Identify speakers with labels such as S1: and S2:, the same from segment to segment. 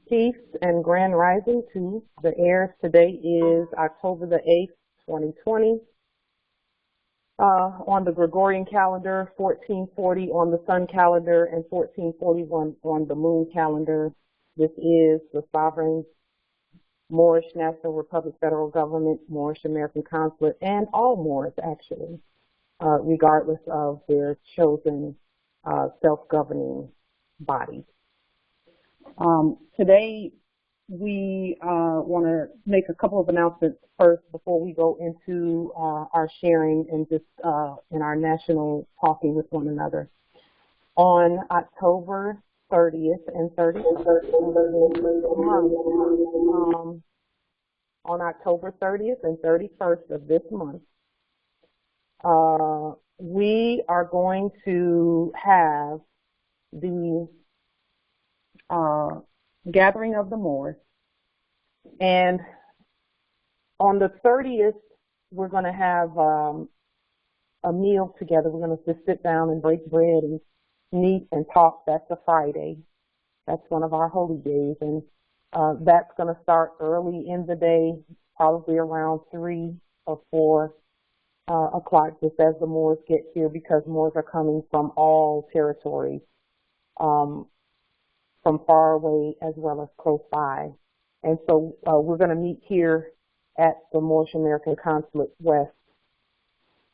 S1: Peace and grand rising to the heirs. Today is October the 8th, 2020. On the Gregorian calendar, 1440 on the sun calendar, and 1441 on the moon calendar. This is the sovereign Moorish National Republic Federal Government, Moorish American Consulate, and all Moors actually, regardless of their chosen self-governing body. Today, we want to make a couple of announcements first before we go into our sharing and just in our national talking with one another. On October 30th and 31st, on October 30th and 31st of this month, we are going to have the gathering of the Moors, and on the 30th we're going to have a meal together. We're going to just sit down and break bread and meet and talk. That's a Friday. That's one of our holy days, and that's going to start early in the day, probably around 3 or 4 o'clock, just as the Moors get here, because Moors are coming from all territories, from far away as well as close by. And so we're going to meet here at the Moorish American Consulate West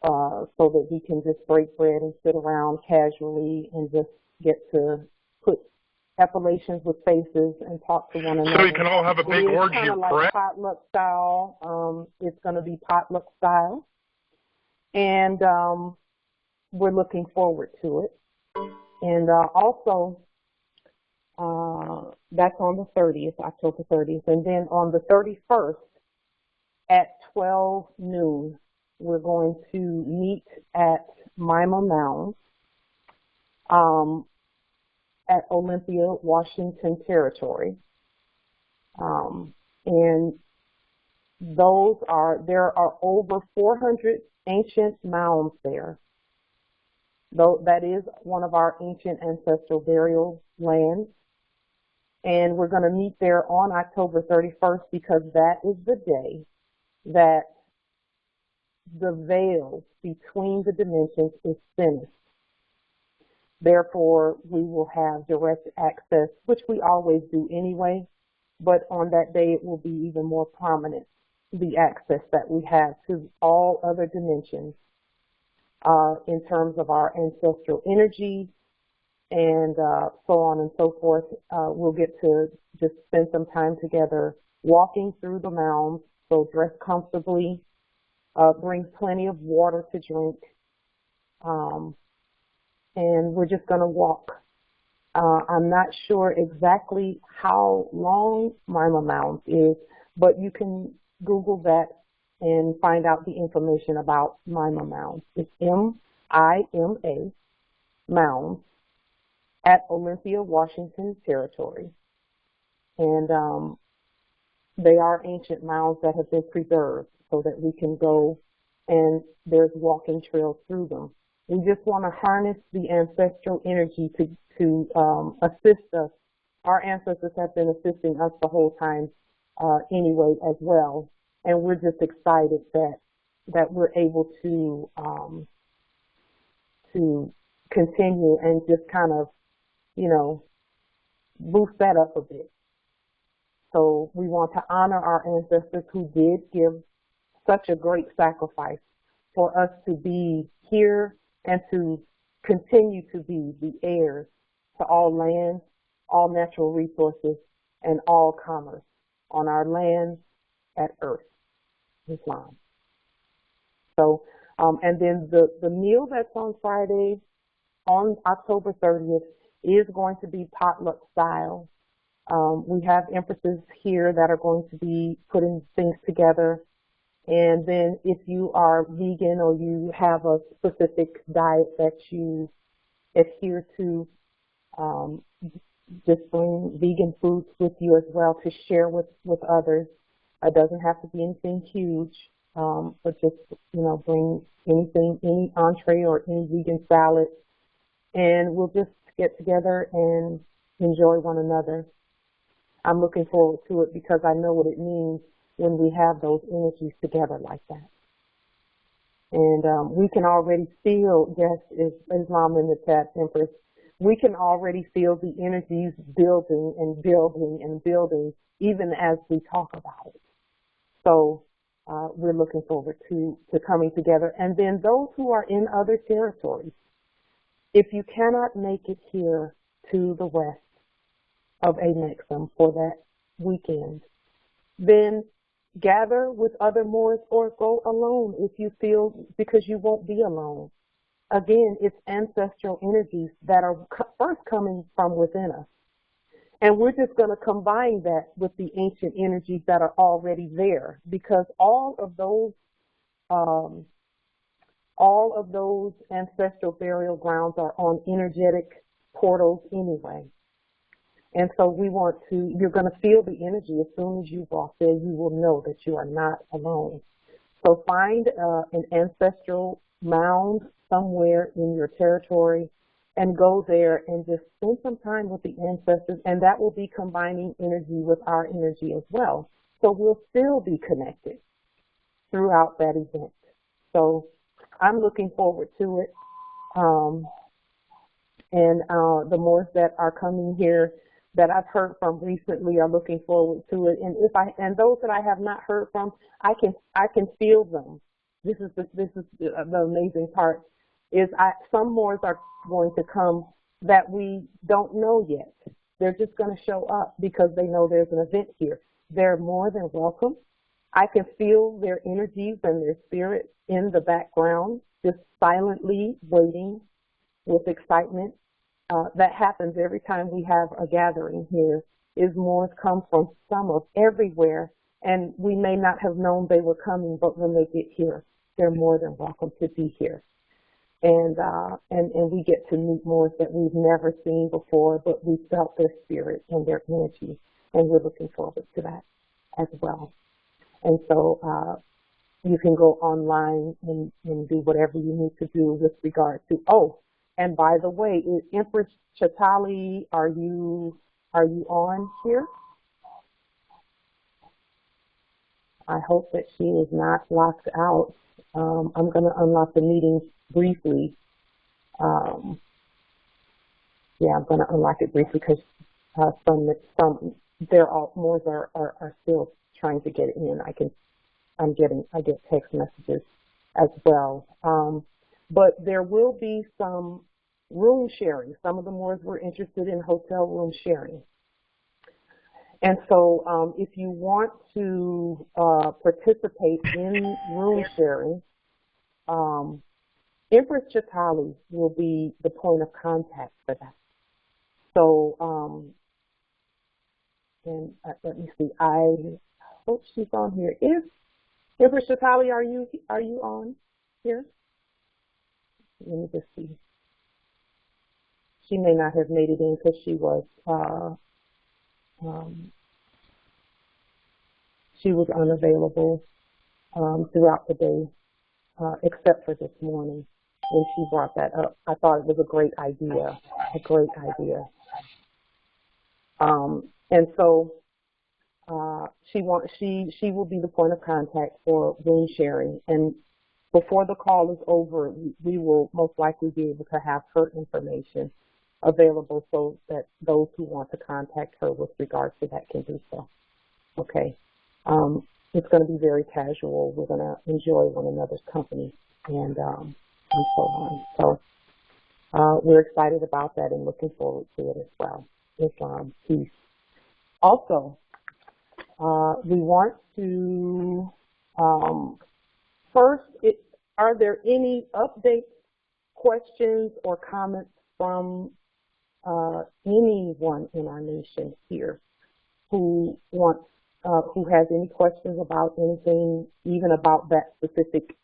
S1: so that we can just break bread and sit around casually and just get to put appellations with faces and talk to one another.
S2: So you can all have a big orgy,
S1: kind of like
S2: correct?
S1: Potluck style. It's going to be potluck style. And we're looking forward to it. And also, that's on the 30th, October 30th. And then on the 31st at 12 noon, we're going to meet at Mima Mounds at Olympia, Washington Territory. And there are over 400 ancient mounds there. Though that is one of our ancient ancestral burial lands. And we're going to meet there on October 31st because that is the day that the veil between the dimensions is thinnest. Therefore, we will have direct access, which we always do anyway, but on that day it will be even more prominent, the access that we have to all other dimensions in terms of our ancestral energy, and so on and so forth. We'll get to just spend some time together walking through the mounds, so dress comfortably, bring plenty of water to drink, and we're just going to walk. I'm not sure exactly how long Mima Mounds is, but you can Google that and find out the information about Mima Mounds. It's M-I-M-A, Mounds, at Olympia, Washington Territory. And they are ancient mounds that have been preserved so that we can go and there's walking trails through them. We just want to harness the ancestral energy to assist us. Our ancestors have been assisting us the whole time anyway as well. And we're just excited that we're able to continue and just kind of, boost that up a bit. So we want to honor our ancestors who did give such a great sacrifice for us to be here and to continue to be the heirs to all land, all natural resources, and all commerce on our land, at earth, Islam. So, and then the meal that's on Friday, on October 30th, is going to be potluck style. We have empresses here that are going to be putting things together. And then if you are vegan or you have a specific diet that you adhere to, just bring vegan foods with you as well to share with others. It doesn't have to be anything huge, but just, bring anything, any entree or any vegan salad, and we'll just get together and enjoy one another. I'm looking forward to it because I know what it means when we have those energies together like that. And we can already feel, yes, Islam in the chat, Empress, we can already feel the energies building and building and building even as we talk about it. So we're looking forward to coming together. And then those who are in other territories, if you cannot make it here to the west of Amexum for that weekend, then gather with other Moors or go alone if you feel, because you won't be alone. Again, it's ancestral energies that are first coming from within us. And we're just going to combine that with the ancient energies that are already there, because all of those ancestral burial grounds are on energetic portals anyway. And so you're going to feel the energy as soon as you walk there. You will know that you are not alone. So find an ancestral mound somewhere in your territory and go there and just spend some time with the ancestors, and that will be combining energy with our energy as well. So we'll still be connected throughout that event. So I'm looking forward to it. And the Moors that are coming here that I've heard from recently are looking forward to it. And those that I have not heard from, I can feel them. This is the amazing part is some Moors are going to come that we don't know yet. They're just going to show up because they know there's an event here. They're more than welcome. I can feel their energies and their spirit in the background, just silently waiting with excitement. That happens every time we have a gathering here, is Moors come from some of everywhere, and we may not have known they were coming, but when they get here, they're more than welcome to be here. And we get to meet Moors that we've never seen before, but we felt their spirit and their energy, and we're looking forward to that as well. And so you can go online and do whatever you need to do with regard to, and by the way, Empress Chatali, are you on here? I hope that she is not locked out. I'm going to unlock the meeting briefly. I'm going to unlock it briefly because Moors are still trying to get in. I get text messages as well. But there will be some room sharing. Some of the Moors were interested in hotel room sharing. And so if you want to participate in room sharing, Empress Chatali will be the point of contact for that. So, let me see. I hope she's on here. Empress Chatali, are you on here? Let me just see. She may not have made it in because she was unavailable throughout the day, except for this morning when she brought that up. I thought it was a great idea, and so she will be the point of contact for room sharing. And before the call is over, we will most likely be able to have her information available so that those who want to contact her with regard to that can do so. Okay. It's going to be very casual. We're going to enjoy one another's company and so on. So we're excited about that and looking forward to it as well. Islam, peace. Also, we want to first, are there any updates, questions, or comments from anyone in our nation here who has any questions about anything, even about that specific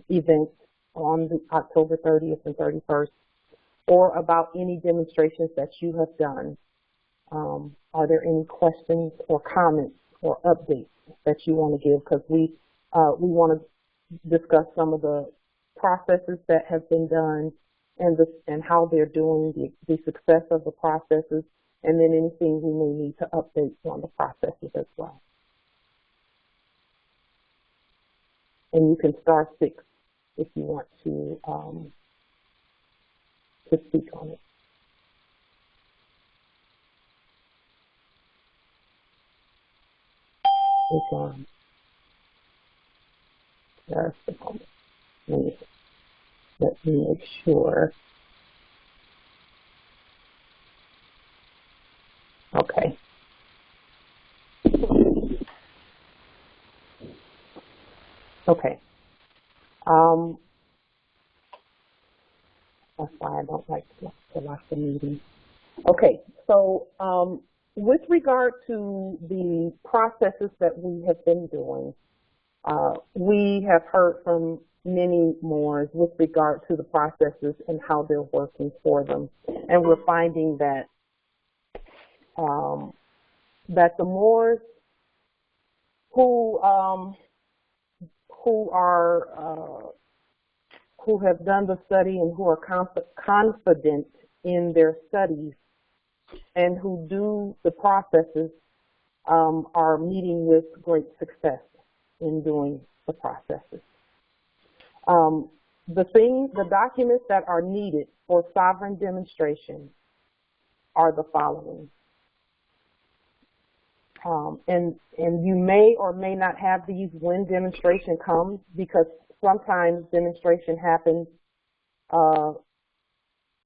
S1: event on the October 30th and 31st, or about any demonstrations that you have done? Are there any questions or comments or updates that you want to give? Because we want to discuss some of the processes that have been done and how they're doing, the success of the processes, and then anything we may need to update on the processes as well. And you can star 6 if you want to speak on it. Just a moment. Let me make sure. Okay. Okay. That's why I don't like to watch the meeting. Okay, so with regard to the processes that we have been doing, we have heard from many more with regard to the processes and how they're working for them. And we're finding that that the Moors who have done the study and who are confident in their studies and who do the processes are meeting with great success in doing the processes. The documents that are needed for sovereign demonstration are the following. And you may or may not have these when demonstration comes, because sometimes demonstration happens on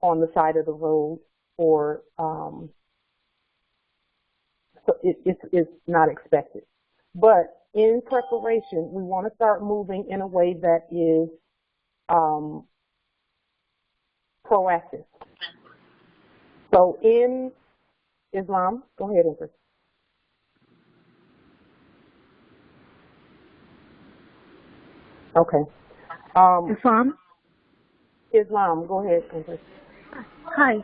S1: the side of the road, or so it's not expected. But in preparation, we want to start moving in a way that is proactive. So in Islam, go ahead, Empress. Okay. Islam, go ahead, Empress.
S2: Hi,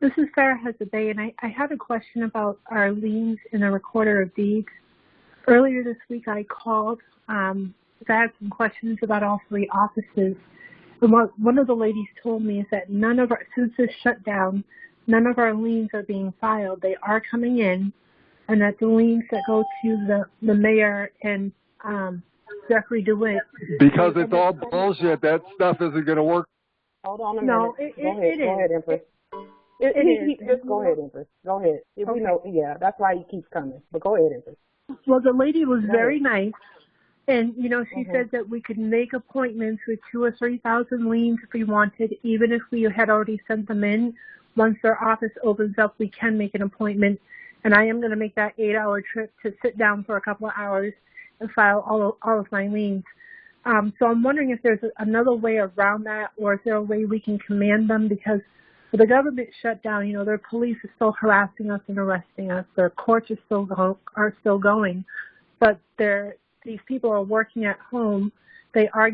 S2: this is Sarah Hezabay, and I had a question about our liens in the recorder of deeds. Earlier this week, I called because I had some questions about all 3 offices. And what one of the ladies told me is that since this shutdown, none of our liens are being filed. They are coming in, and that the liens that go to the mayor and Jeffrey DeWitt.
S3: Because it's all bullshit. That stuff isn't going to work.
S1: Hold on a minute.
S2: No,
S1: Go ahead, Empress. Just go ahead, Empress. Go ahead. We know, yeah, that's why he keeps coming. But go ahead, Empress.
S2: Well, the lady was very nice, and she said that we could make appointments with 2,000 or 3,000 liens if we wanted, even if we had already sent them in. Once their office opens up, we can make an appointment, and I am going to make that 8-hour trip to sit down for a couple of hours and file all of my liens. So I'm wondering if there's another way around that, or is there a way we can command them, because with the government shutdown, their police are still harassing us and arresting us. Their courts are still going, but these people are working at home. They are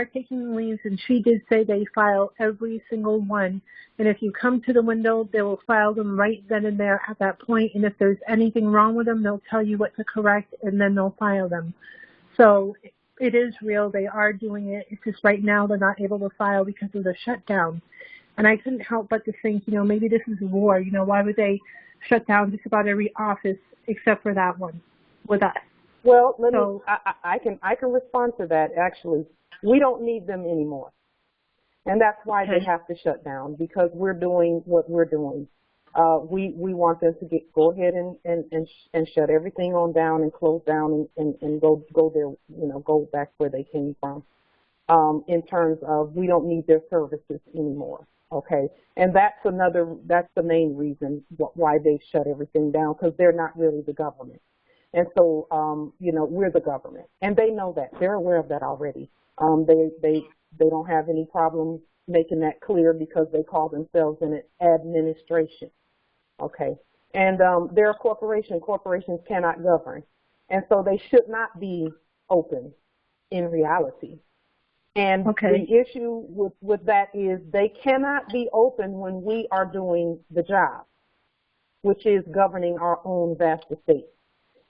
S2: taking liens, and she did say they file every single one. And if you come to the window, they will file them right then and there at that point. And if there's anything wrong with them, they'll tell you what to correct, and then they'll file them. So it is real. They are doing it. It's just right now they're not able to file because of the shutdown. And I couldn't help but to think, maybe this is war. Why would they shut down just about every office except for that one with us?
S1: Well, I can respond to that. Actually, we don't need them anymore, and that's why they have to shut down, because we're doing what we're doing. We want them to go ahead and shut everything on down and close down and go there, go back where they came from. In terms of, we don't need their services anymore. Okay, and that's the main reason why they shut everything down, because they're not really the government. And so, we're the government, and they know that. They're aware of that already. They don't have any problem making that clear, because they call themselves an administration. Okay, and they're a corporation. Corporations cannot govern, and so they should not be open in reality. And the issue with that is they cannot be open when we are doing the job, which is governing our own vast estate.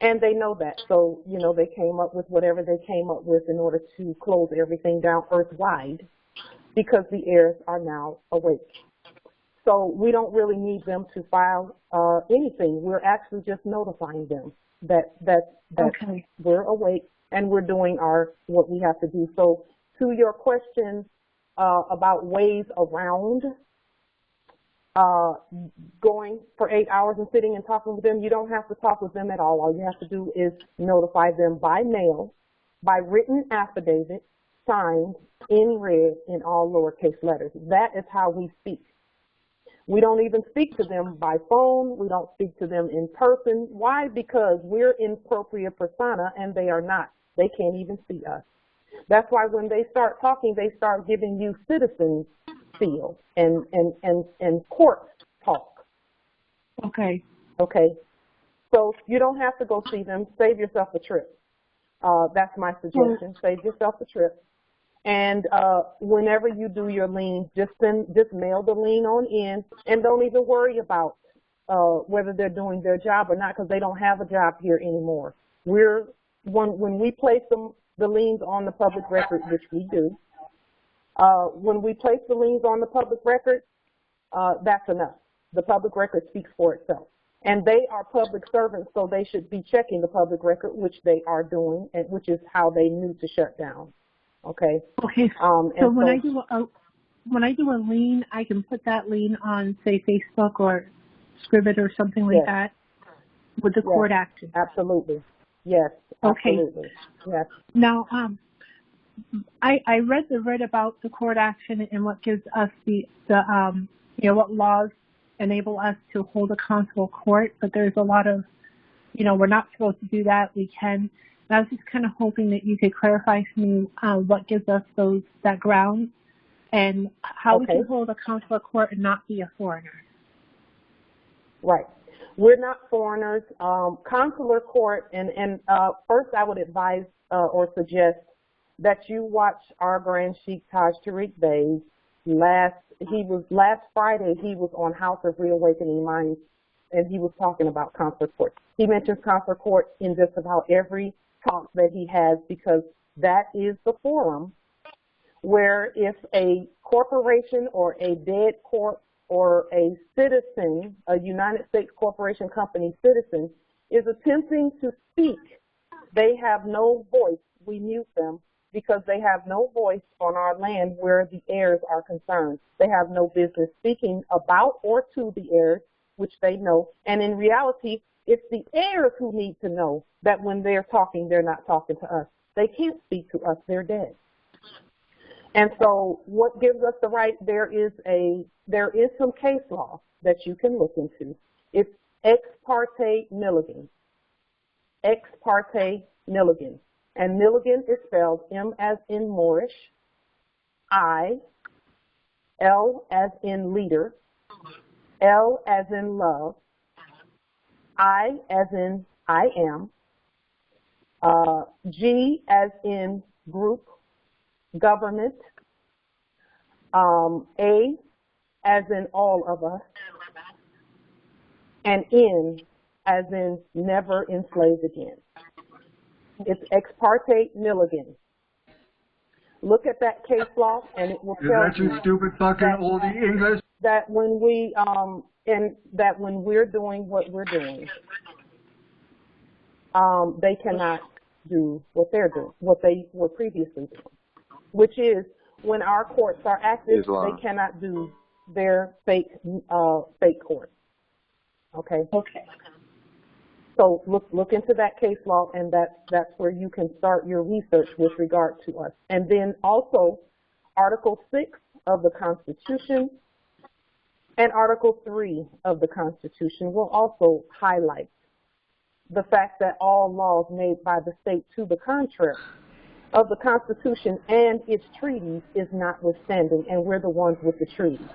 S1: And they know that. So, they came up with whatever they came up with in order to close everything down earth-wide, because the heirs are now awake. So we don't really need them to file anything. We're actually just notifying them that
S2: Okay.
S1: we're awake and we're doing what we have to do. So to your question about ways around going for 8 hours and sitting and talking with them, you don't have to talk with them at all. All you have to do is notify them by mail, by written affidavit, signed, in red, in all lowercase letters. That is how we speak. We don't even speak to them by phone. We don't speak to them in person. Why? Because we're in propria persona and they are not. They can't even see us. That's why when they start talking, they start giving you citizen feel and court talk.
S2: Okay.
S1: Okay. So you don't have to go see them. Save yourself a trip. That's my suggestion. Save yourself a trip. And whenever you do your lien, just mail the lien on in, and don't even worry about whether they're doing their job or not, because they don't have a job here anymore. When we place the liens on the public record, which we do, when we place the liens on the public record, that's enough. The public record speaks for itself. And they are public servants, so they should be checking the public record, which they are doing, and which is how they knew to shut down. Okay.
S2: Okay. So when I do a lien, I can put that lien on, say, Facebook or Scribd or something like that with the court action.
S1: Absolutely. Yes.
S2: Okay.
S1: Absolutely. Yes.
S2: Now, I read about the court action and what gives us what laws enable us to hold a consular court, but there's a lot of, we're not supposed to do that. We can. And I was just kind of hoping that you could clarify for me what gives us that ground and how we can hold a consular court and not be a foreigner.
S1: Right. We're not foreigners. Consular court, and first I would advise or suggest that you watch our Grand Sheikh Taj Tariq Bey. Last Friday he was on House of Reawakening Minds, and he was talking about consular court. He mentions consular court in just about every talk that he has, because that is the forum where if a corporation or a dead corp or a citizen, a United States corporation company citizen, is attempting to speak, they have no voice. We mute them because they have no voice on our land where the heirs are concerned. They have no business speaking about or to the heirs, which they know. And in reality, it's the heirs who need to know that when they're talking, they're not talking to us. They can't speak to us. They're dead. And so what gives us the right? There is some case law that you can look into. It's ex parte Milligan. Ex parte Milligan. And Milligan is spelled M as in Moorish, I, L as in leader, L as in love, I as in I am, G as in group, government, A as in all of us, and N as in never enslaved again. It's ex parte Milligan. Look at that case law, and it will tell you
S3: that stupid fucking oldie English?
S1: That when we're doing what we're doing, they cannot do what they're doing, what they were previously doing, which is when our courts are active, Islam. They cannot do their fake court. Okay.
S2: Okay.
S1: So look into that case law, and that's where you can start your research with regard to us. And then also Article 6 of the Constitution and Article 3 of the Constitution will also highlight the fact that all laws made by the state to the contrary of the Constitution and its treaties is notwithstanding, and we're the ones with the treaties,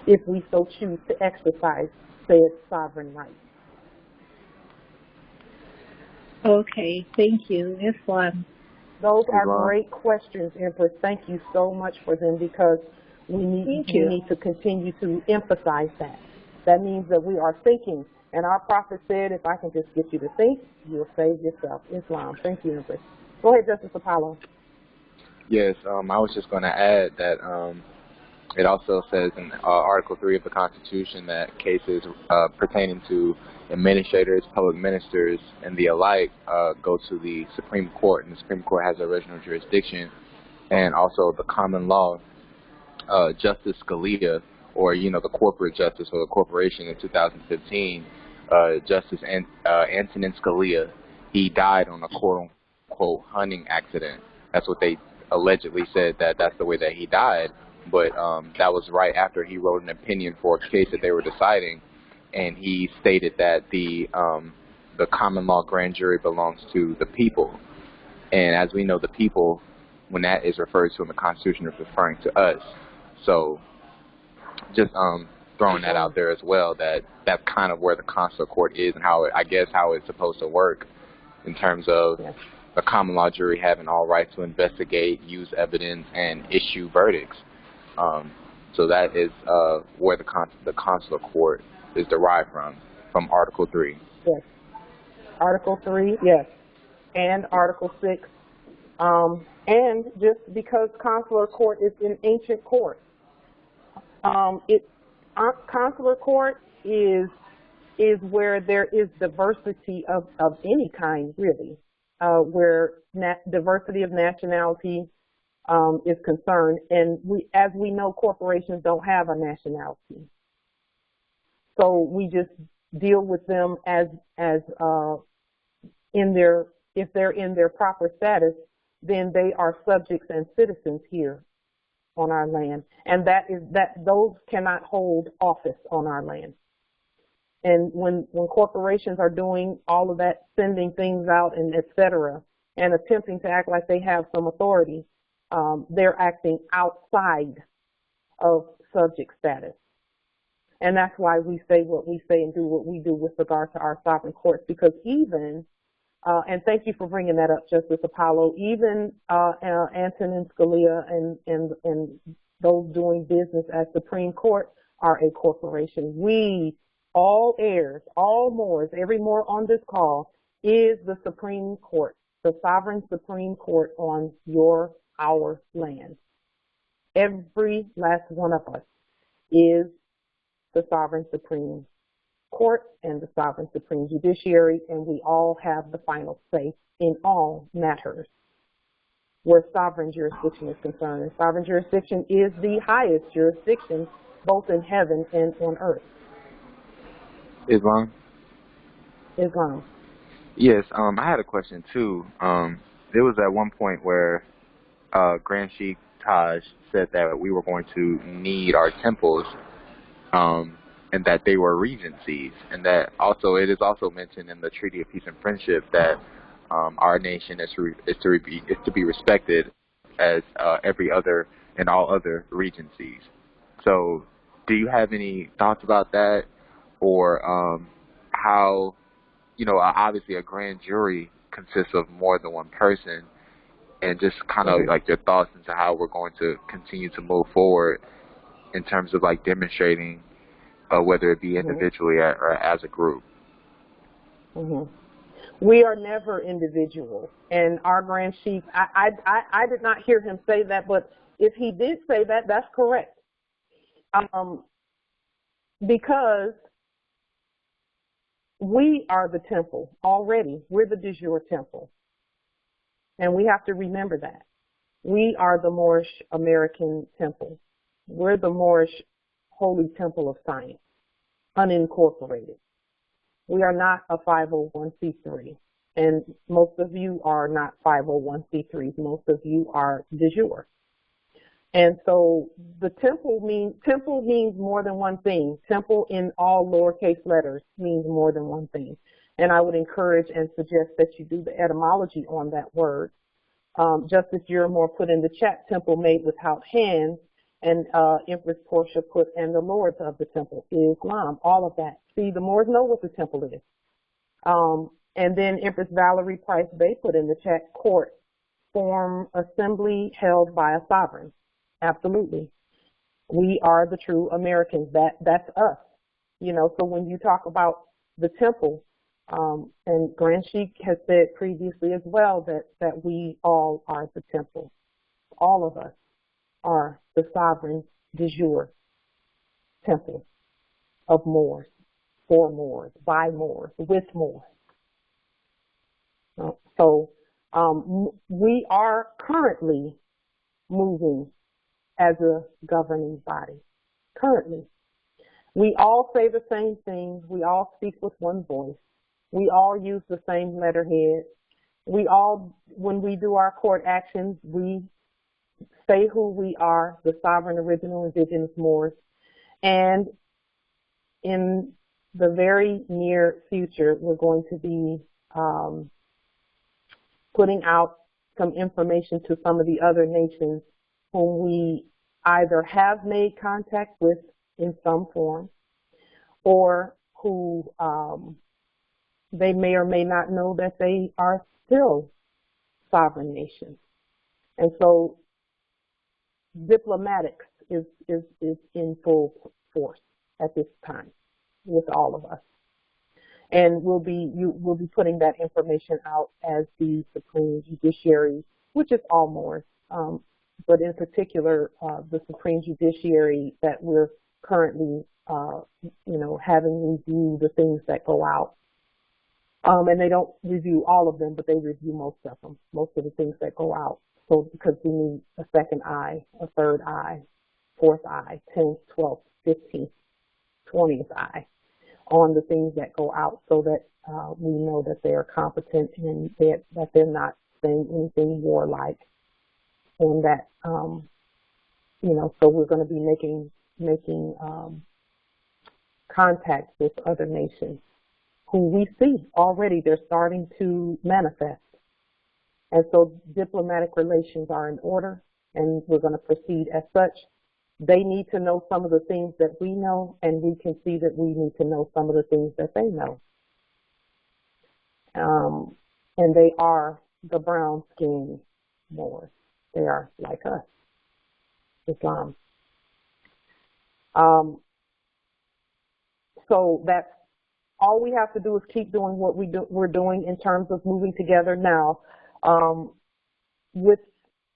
S1: if we so choose to exercise said sovereign rights.
S2: Okay, thank you. Islam.
S1: Those are great questions, Empress. Thank you so much for them, because we need to continue to emphasize that. That means that we are thinking. And our prophet said, if I can just get you to think, you'll save yourself. Islam. Thank you, Empress. Go ahead, Justice Apollo.
S4: Yes, I was just going to add that It also says in Article 3 of the Constitution that cases pertaining to administrators, public ministers, and the alike go to the Supreme Court, and the Supreme Court has original jurisdiction. And also the common law, Justice Scalia, or, the corporate justice for the corporation in 2015, Justice Antonin Scalia, he died on a quote-unquote hunting accident. That's what they allegedly said, that's the way that he died. But that was right after he wrote an opinion for a case that they were deciding, and he stated that the common law grand jury belongs to the people. And as we know, the people, when that is referred to in the Constitution, is referring to us. So just throwing that out there as well, that's kind of where the consular court is, and how it's supposed to work in terms of the common law jury having all right to investigate, use evidence, and issue verdicts. So that is where the consular court is derived from Article 3.
S1: Yes. Article 3, yes. And Article 6. And just because consular court is an ancient court, consular court is where there is diversity of any kind, really, where diversity of nationality is concerned, and as we know, corporations don't have a nationality, so we just deal with them as if they're in their proper status, then they are subjects and citizens here on our land, and those cannot hold office on our land. And when corporations are doing all of that, sending things out and et cetera, and attempting to act like they have some authority, they're acting outside of subject status. And that's why we say what we say and do what we do with regard to our sovereign courts, because even, and thank you for bringing that up, Justice Apollo, even Antonin Scalia and those doing business at Supreme Court are a corporation. We, all heirs, all Moors, every Moor on this call is the Supreme Court, the sovereign Supreme Court on our land. Every last one of us is the sovereign Supreme Court and the sovereign Supreme Judiciary, and we all have the final say in all matters where sovereign jurisdiction is concerned. And sovereign jurisdiction is the highest jurisdiction both in heaven and on earth.
S4: Islam? Yes, I had a question too. There was at one point where Grand Sheikh Taj said that we were going to need our temples, and that they were regencies, and that also it is also mentioned in the Treaty of Peace and Friendship that our nation is to be respected as every other and all other regencies. So, do you have any thoughts about that, or how, obviously a grand jury consists of more than one person, and just kind of like your thoughts into how we're going to continue to move forward in terms of like demonstrating, whether it be individually or as a group.
S1: We are never individual, and our Grand Chief, I did not hear him say that, but if he did say that, that's correct. Because we are the temple already. We're the de jure temple. And we have to remember that. We are the Moorish American temple. We're the Moorish Holy Temple of Science, unincorporated. We are not a 501c3. And most of you are not 501c3s. Most of you are de jure. And so the temple means more than one thing. Temple in all lowercase letters means more than one thing. And I would encourage and suggest that you do the etymology on that word. Justice Uramore put in the chat, temple made without hands, and Empress Portia put, and the lords of the temple, Islam, all of that. See, the Moors know what the temple is. And then Empress Valerie Price Bay put in the chat, court, form, assembly held by a sovereign. Absolutely. We are the true Americans. That's us. So when you talk about the temple, and Grand Sheikh has said previously as well that we all are the temple. All of us are the sovereign de jure temple of Moors, for Moors, by Moors, with Moors. So we are currently moving as a governing body. Currently. We all say the same thing. We all speak with one voice. We all use the same letterhead. We all, when we do our court actions, we say who we are, the sovereign original indigenous Moors. And in the very near future, we're going to be putting out some information to some of the other nations whom we either have made contact with in some form, or who they may or may not know that they are still sovereign nations. And so diplomatics is in full force at this time with all of us. And we'll be putting that information out as the Supreme Judiciary, which is all Moors, but in particular the Supreme Judiciary that we're currently having review the things that go out. And they don't review all of them, but they review most of them, most of the things that go out. So because we need a second eye, a third eye, fourth eye, 10th, 12th, 15th, 20th eye on the things that go out, so that we know that they are competent and that they're not saying anything warlike. And that, so we're going to be making contact with other nations who we see already they're starting to manifest. And so diplomatic relations are in order, and we're going to proceed as such. They need to know some of the things that we know, and we can see that we need to know some of the things that they know. And they are the brown-skinned Moors. They are like us, Islam. So that's all we have to do is keep doing what we're doing in terms of moving together now. With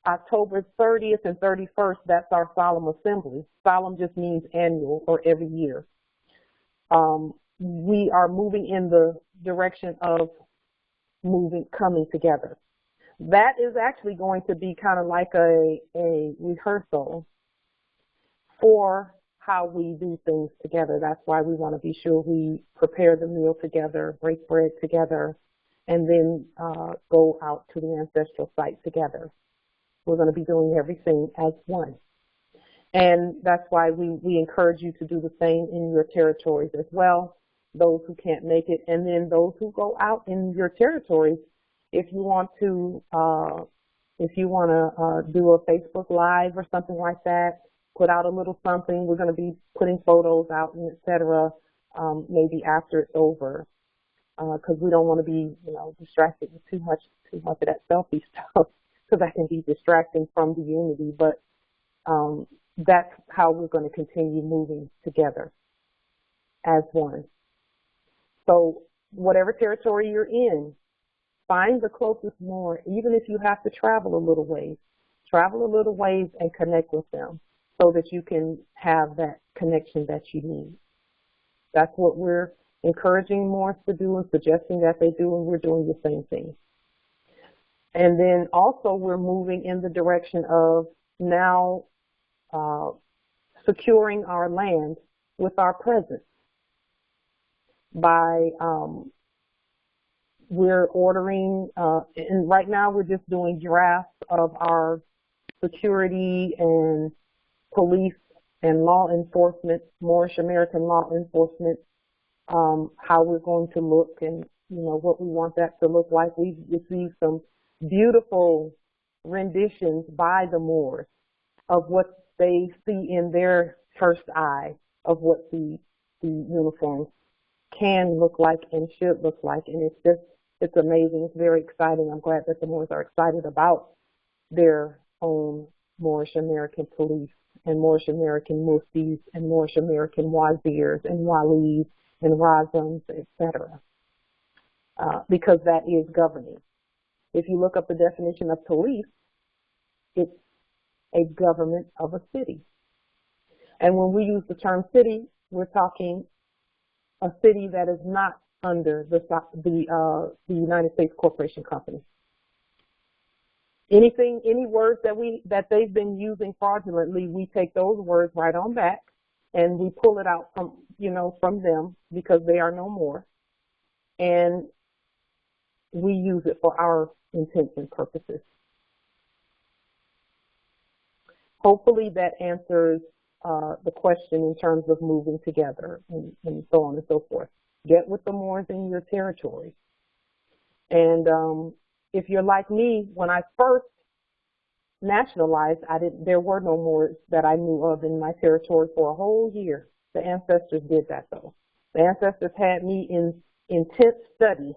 S1: October 30th and 31st, that's our solemn assembly. Solemn just means annual or every year. We are moving in the direction of coming together. That is actually going to be kind of like a rehearsal for how we do things together. That's why we want to be sure we prepare the meal together, break bread together, and then go out to the ancestral site together. We're going to be doing everything as one. And that's why we encourage you to do the same in your territories as well, those who can't make it. And then those who go out in your territories, if you want to do a Facebook Live or something like that, put out a little something. We're going to be putting photos out and et cetera, maybe after it's over, because we don't want to be, distracted with too much of that selfie stuff, because that can be distracting from the unity. But that's how we're going to continue moving together as one. So whatever territory you're in, find the closest Moor, even if you have to travel a little ways and connect with them, so that you can have that connection that you need. That's what we're encouraging Moors to do and suggesting that they do, and we're doing the same thing. And then also we're moving in the direction of now securing our land with our presence by we're ordering, and right now we're just doing drafts of our security and police and law enforcement, Moorish American law enforcement, how we're going to look and, what we want that to look like. We've received some beautiful renditions by the Moors of what they see in their first eye of what the uniforms can look like and should look like. And it's amazing. It's very exciting. I'm glad that the Moors are excited about their own Moorish American police and Moorish American muftis and Moorish American wazirs and walis and razams, etc. Because that is governing. If you look up the definition of police, it's a government of a city. And when we use the term city, we're talking a city that is not under the United States Corporation Company. Any words that they've been using fraudulently, we take those words right on back and we pull it out from them because they are no more, and we use it for our intents and purposes. Hopefully that answers the question in terms of moving together and so on and so forth. Get with the Moors in your territory. And if you're like me, when I first nationalized, there were no Moors that I knew of in my territory for a whole year. The ancestors did that though. The ancestors had me in intense study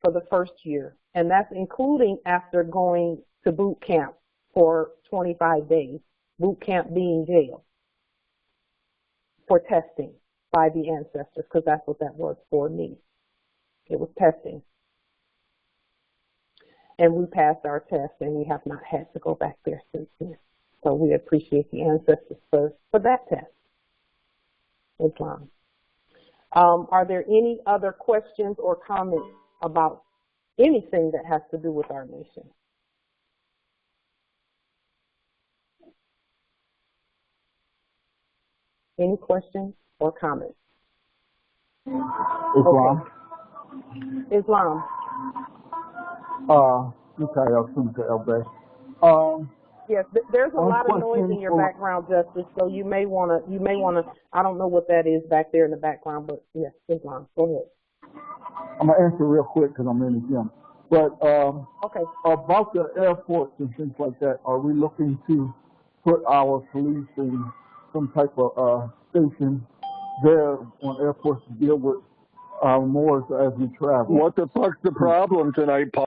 S1: for the first year, and that's including after going to boot camp for 25 days, boot camp being jail, for testing by the ancestors, because that's what that was for me. It was testing. And we passed our test, and we have not had to go back there since then. So we appreciate the ancestors for that test. Islam. Are there any other questions or comments about anything that has to do with our nation? Any questions or comments?
S5: Islam.
S1: Okay. Islam. Yes, there's a lot of noise in your background, Justice. So you may wanna. I don't know what that is back there in the background, but yes, Islam. Go ahead.
S5: I'm gonna answer real quick because I'm in the gym. But
S1: okay.
S5: About the airports and things like that, are we looking to put our police in some type of station there on airports to deal with Moors as we travel?
S3: What the fuck's the problem tonight, Paul?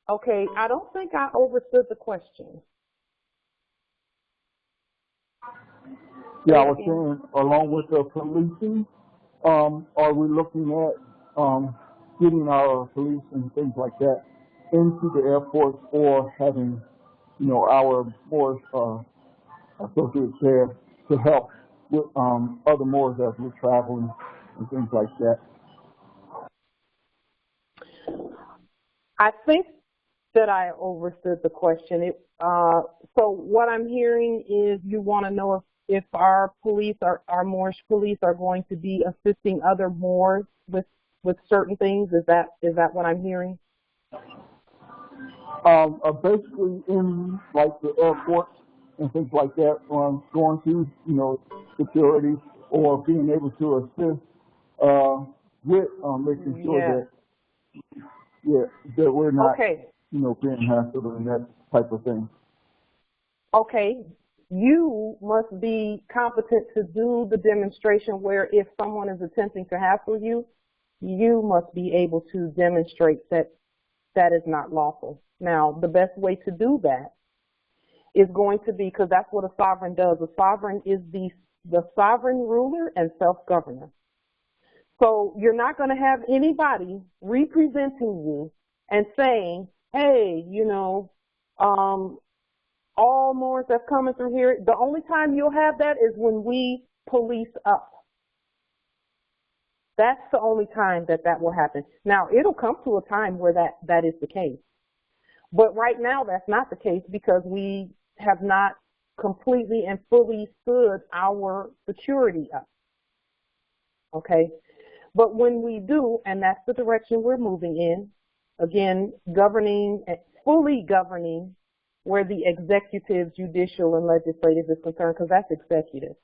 S1: Okay, I don't think I understood the question.
S5: Yeah, I was saying, along with the policing, are we looking at getting our police and things like that into the airports, or having, our Moors associates there to help with other Moors as we're traveling and things like that?
S1: I think that I understood the question. So what I'm hearing is you want to know if our police, our Moorish police, are going to be assisting other Moors with certain things. Is that what I'm hearing?
S5: Basically, in like the airports and things like that, going through security, or being able to assist with making sure that we're not being hassled and that type of thing.
S1: Okay, you must be competent to do the demonstration where if someone is attempting to hassle you, you must be able to demonstrate that that is not lawful. Now, the best way to do that is going to be, because that's what a sovereign does. A sovereign is the sovereign ruler and self-governor. So you're not going to have anybody representing you and saying, hey, all Moors that's coming through here, the only time you'll have that is when we police up. That's the only time that will happen. Now, it'll come to a time where that is the case. But right now, that's not the case because we have not completely and fully stood our security up. Okay? But when we do, and that's the direction we're moving in, again, fully governing where the executive, judicial, and legislative is concerned, because that's executive.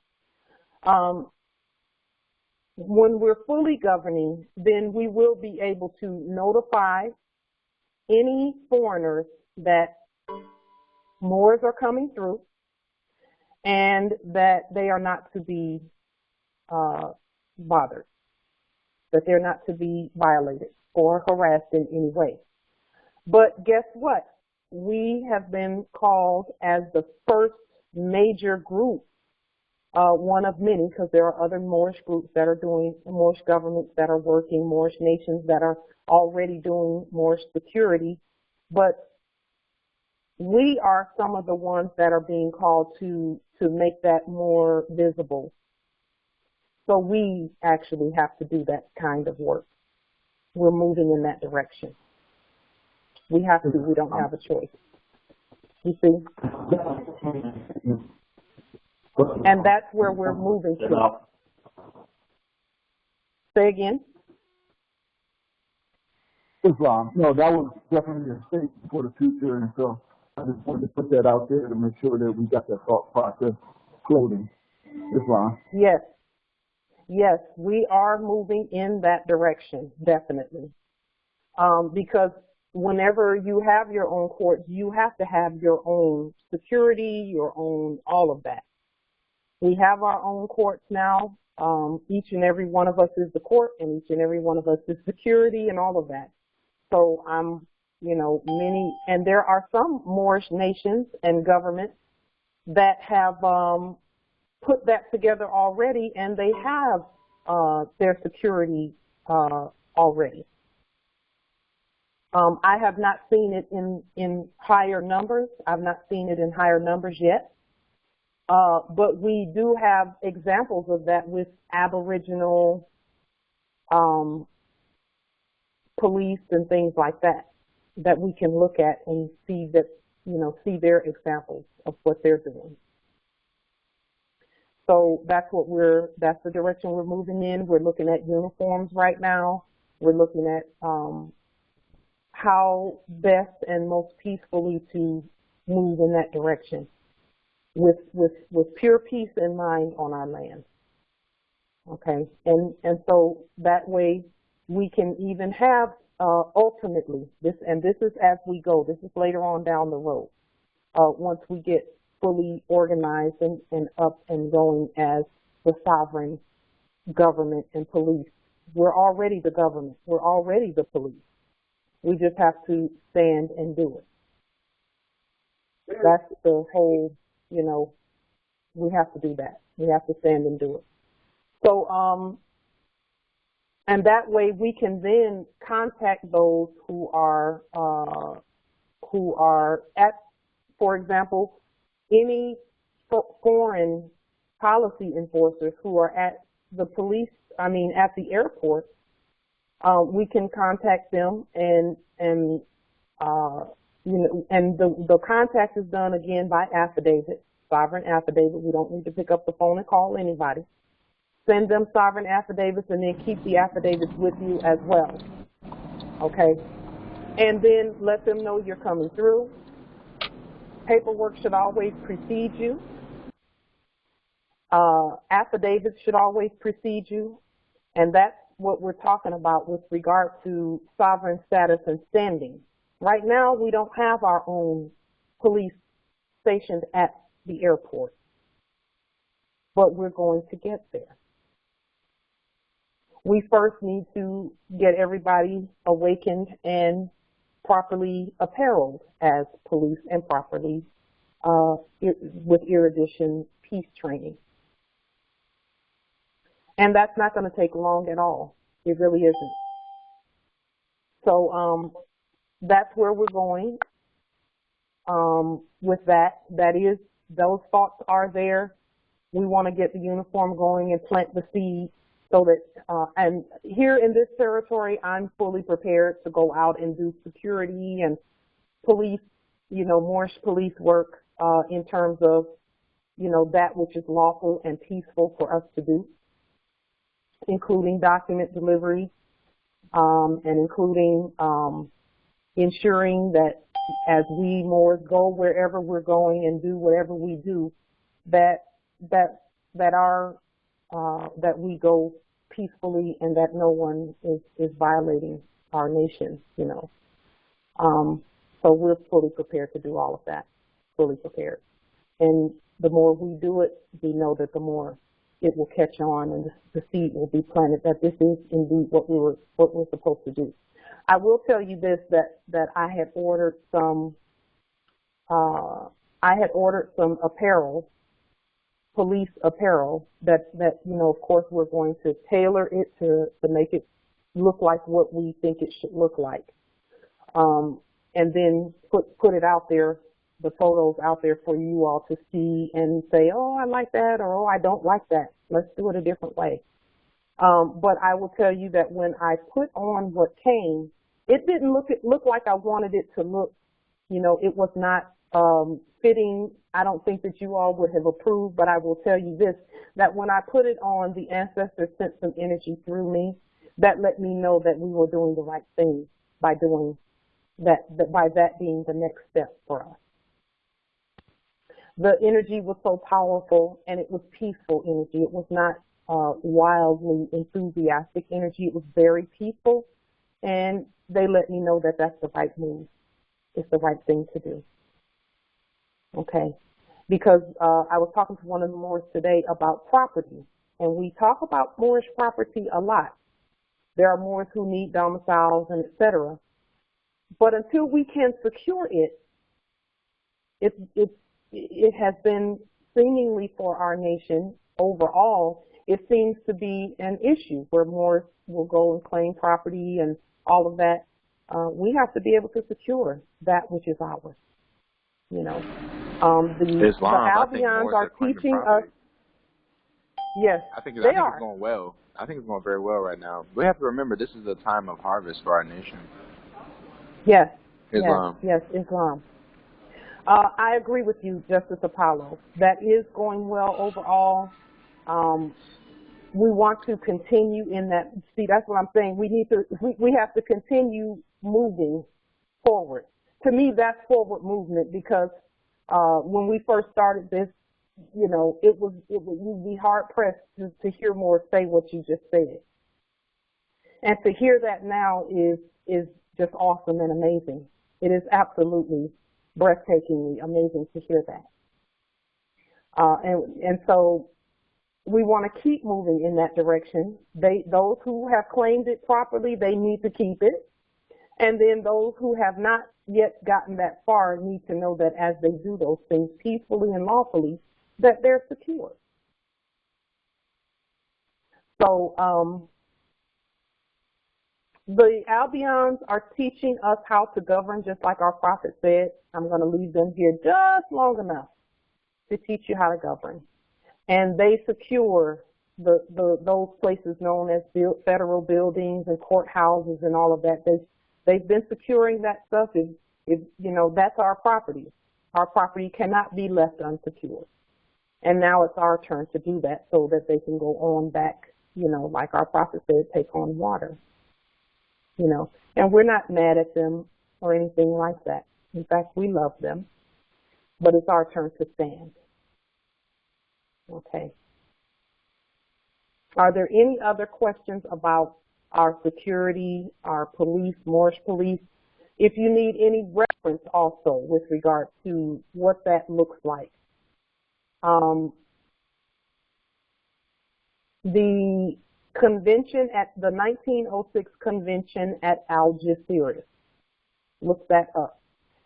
S1: When we're fully governing, then we will be able to notify any foreigners that Moors are coming through and that they are not to be bothered, that they're not to be violated or harassed in any way. But guess what? We have been called as the first major group, one of many, because there are other Moorish groups that are doing, Moorish governments that are working, Moorish nations that are already doing Moorish security. But we are some of the ones that are being called to make that more visible. So we actually have to do that kind of work. We're moving in that direction. We have to, we don't have a choice. You see? And that's where we're moving to. Say again?
S5: Islam. No, that was definitely a statement for the future, and so I just wanted to put that out there to make sure that we got that thought process floating. Islam.
S1: Yes. Yes, we are moving in that direction, definitely. Because whenever you have your own courts, you have to have your own security, your own, all of that. We have our own courts now. Each and every one of us is the court, and each and every one of us is security and all of that. So you know, and there are some Moorish nations and governments that have put that together already, and they have their security already. I have not seen it in higher numbers. I've not seen it in higher numbers yet. But we do have examples of that with Aboriginal police and things like that, that we can look at and see that, you know, see their examples of what they're doing. So that's the direction we're moving in. We're looking at uniforms right now. We're looking at how best and most peacefully to move in that direction with pure peace in mind on our land. Okay, and so that way we can even have ultimately this is as we go. This is later on down the road. Once we get fully organized and up and going as the sovereign government and police. We're already the government. We're already the police. We just have to stand and do it. That's the whole, you know, we have to do that. We have to stand and do it. So, and that way we can then contact those who are at, for example, any foreign policy enforcers who are at the police, at the airport, we can contact them and the contact is done again by affidavit, sovereign affidavit. We don't need to pick up the phone and call anybody. Send them sovereign affidavits and then keep the affidavits with you as well. Okay? And then let them know you're coming through. Paperwork should always precede you. Affidavits should always precede you. And that's what we're talking about with regard to sovereign status and standing. Right now, we don't have our own police stationed at the airport, but we're going to get there. We first need to get everybody awakened and properly appareled as police and properly with erudition peace training. And that's not going to take long at all. It really isn't. So that's where we're going with that. That is, those thoughts are there. We want to get the uniform going and plant the seed so that, and here in this territory, I'm fully prepared to go out and do security and police, Moorish police work in terms of, that which is lawful and peaceful for us to do, including document delivery, and including ensuring that as we Moors go wherever we're going and do whatever we do, that we go peacefully and that no one is violating our nation, So we're fully prepared to do all of that, fully prepared. And the more we do it, we know that the more it will catch on and the seed will be planted, that this is indeed what we're supposed to do. I will tell you this, that I had ordered some apparel, police apparel that of course we're going to tailor it to make it look like what we think it should look like. And then put it out there the photos out there for you all to see and say, oh, I like that, or oh, I don't like that. Let's do it a different way. But I will tell you that when I put on what came, it didn't look like I wanted it to look. You know, it was not fitting. I don't think that you all would have approved, but I will tell you this, that when I put it on, the ancestors sent some energy through me that let me know that we were doing the right thing by doing that by that being the next step for us. The energy was so powerful, and it was peaceful energy. It was not wildly enthusiastic energy. It was very peaceful, and they let me know that that's the right move. It's the right thing to do. Okay, because I was talking to one of the Moors today about property, and we talk about Moorish property a lot. There are Moors who need domiciles and etc. But until we can secure it, it has been seemingly for our nation overall, it seems to be an issue where Moors will go and claim property and all of that. We have to be able to secure that which is ours. You know, the Albions are teaching us. Yes,
S4: I think it's going well. I think it's going very well right now. We have to remember this is a time of harvest for our nation.
S1: Yes.
S4: Islam.
S1: Yes, Islam. I agree with you, Justice Apollo. That is going well overall. We want to continue in that. See, that's what I'm saying. We have to continue moving forward. To me, that's forward movement because when we first started this, you know, you'd be hard pressed to hear more say what you just said. And to hear that now is just awesome and amazing. It is absolutely breathtakingly amazing to hear that. And so we want to keep moving in that direction. Those who have claimed it properly, they need to keep it. And then those who have not yet gotten that far need to know that as they do those things peacefully and lawfully, that they're secure. So the Albions are teaching us how to govern, just like our prophet said. I'm going to leave them here just long enough to teach you how to govern. And they secure those places known as federal buildings and courthouses and all of that. They've been securing that stuff. If you know, that's our property. Our property cannot be left unsecured. And now it's our turn to do that so that they can go on back, you know, like our prophet said, take on water. You know, and we're not mad at them or anything like that. In fact, we love them, but it's our turn to stand. Okay. Are there any other questions about our security, our police, Moorish police? If you need any reference also with regard to what that looks like. The convention at the 1906 convention at Algeciras. Look that up.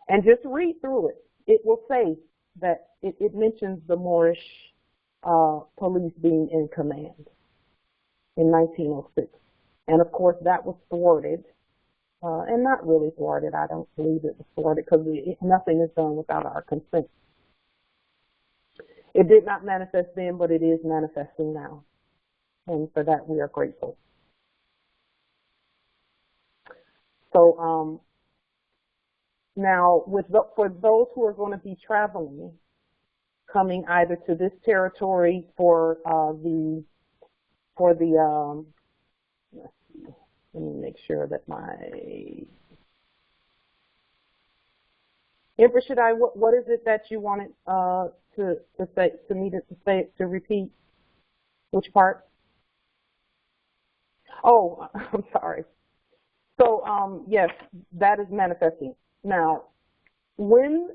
S1: And just read through it. It will say that it mentions the Moorish police being in command in 1906. And of course that was thwarted, and not really thwarted. I don't believe it was thwarted because nothing is done without our consent. It did not manifest then, but it is manifesting now. And for that, we are grateful. So now, for those who are going to be traveling, coming either to this territory for the let's see, let me make sure that my Empress, what is it that you wanted to repeat? Which part? Oh, I'm sorry. So, yes, that is manifesting. Now, when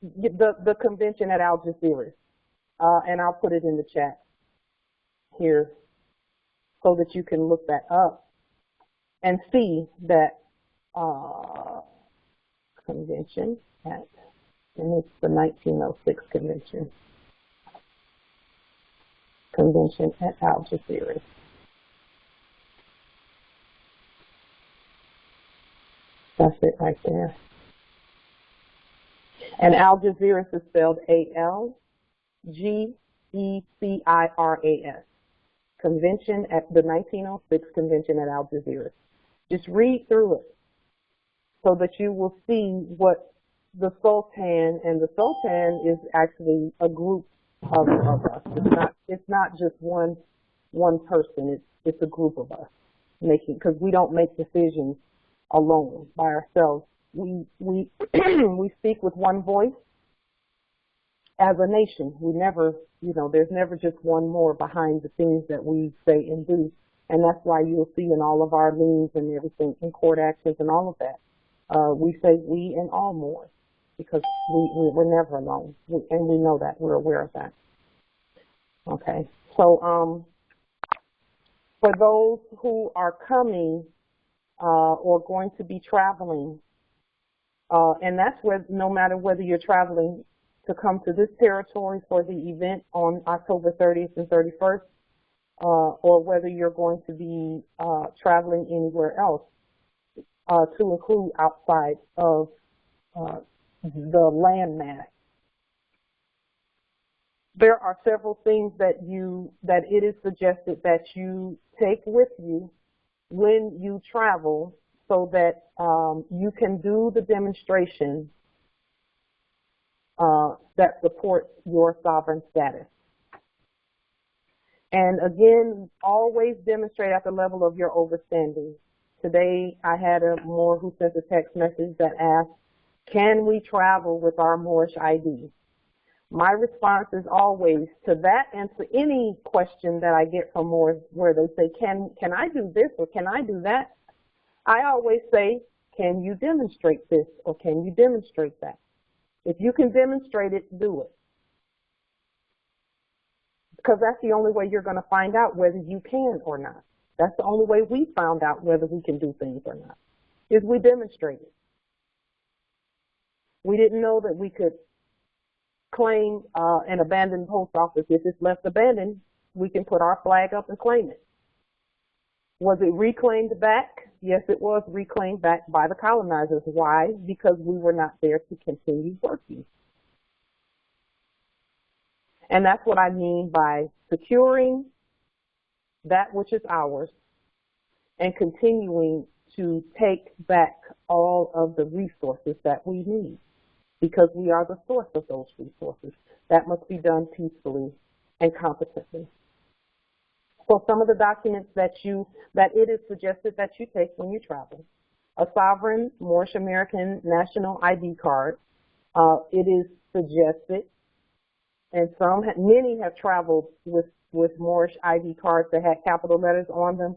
S1: the convention at Algeciras, and I'll put it in the chat here so that you can look that up and see that convention and it's the 1906 convention at Algeciras. That's it right there. And Algeciras is spelled A-L-G-E-C-I-R-A-S. Convention at the 1906 Convention at Algeciras. Just read through it so that you will see what the Sultan, and the Sultan is actually a group of us. It's not just one person. It's a group of us because we don't make decisions alone by ourselves. We we speak with one voice as a nation. We never, there's never just one more behind the things that we say and do. And that's why you'll see in all of our liens and everything, in court actions and all of that, we say we and all more, because we're never alone. And we know that. We're aware of that. Okay. So for those who are coming or going to be traveling, and that's where, no matter whether you're traveling to come to this territory for the event on October 30th and 31st, or whether you're going to be traveling anywhere else, to include outside of the landmass. There are several things that it is suggested that you take with you when you travel, so that you can do the demonstration that supports your sovereign status. And again, always demonstrate at the level of your overstanding. Today, I had a Moor who sent a text message that asked, can we travel with our Moorish ID? My response is always to that, and to any question that I get from Moors where they say, can I do this or can I do that? I always say, can you demonstrate this or can you demonstrate that? If you can demonstrate it, do it. Because that's the only way you're going to find out whether you can or not. That's the only way we found out whether we can do things or not, is we demonstrate it. We didn't know that we could claim an abandoned post office. If it's left abandoned, we can put our flag up and claim it. Was it reclaimed back? Yes, it was reclaimed back by the colonizers. Why? Because we were not there to continue working. And that's what I mean by securing that which is ours and continuing to take back all of the resources that we need, because we are the source of those resources. That must be done peacefully and competently. So some of the documents that it is suggested that you take when you travel: a sovereign Moorish American national ID card. It is suggested, and many have traveled with Moorish ID cards that had capital letters on them.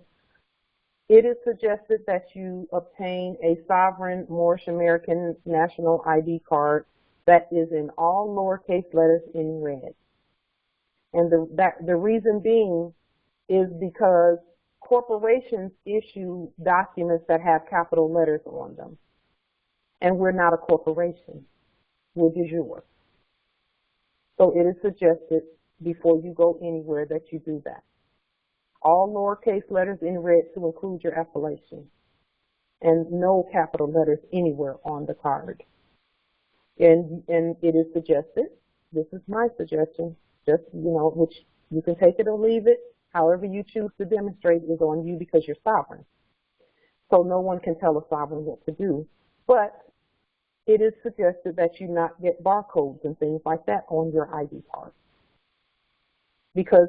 S1: It is suggested that you obtain a sovereign Moorish American national ID card that is in all lowercase letters in red. And the reason being is because corporations issue documents that have capital letters on them. And we're not a corporation. We're de jure. So it is suggested before you go anywhere that you do that. All lowercase letters in red to include your appellation, and no capital letters anywhere on the card. And it is suggested, this is my suggestion, just, which you can take it or leave it, however you choose to demonstrate is on you, because you're sovereign. So no one can tell a sovereign what to do, but it is suggested that you not get barcodes and things like that on your ID card. Because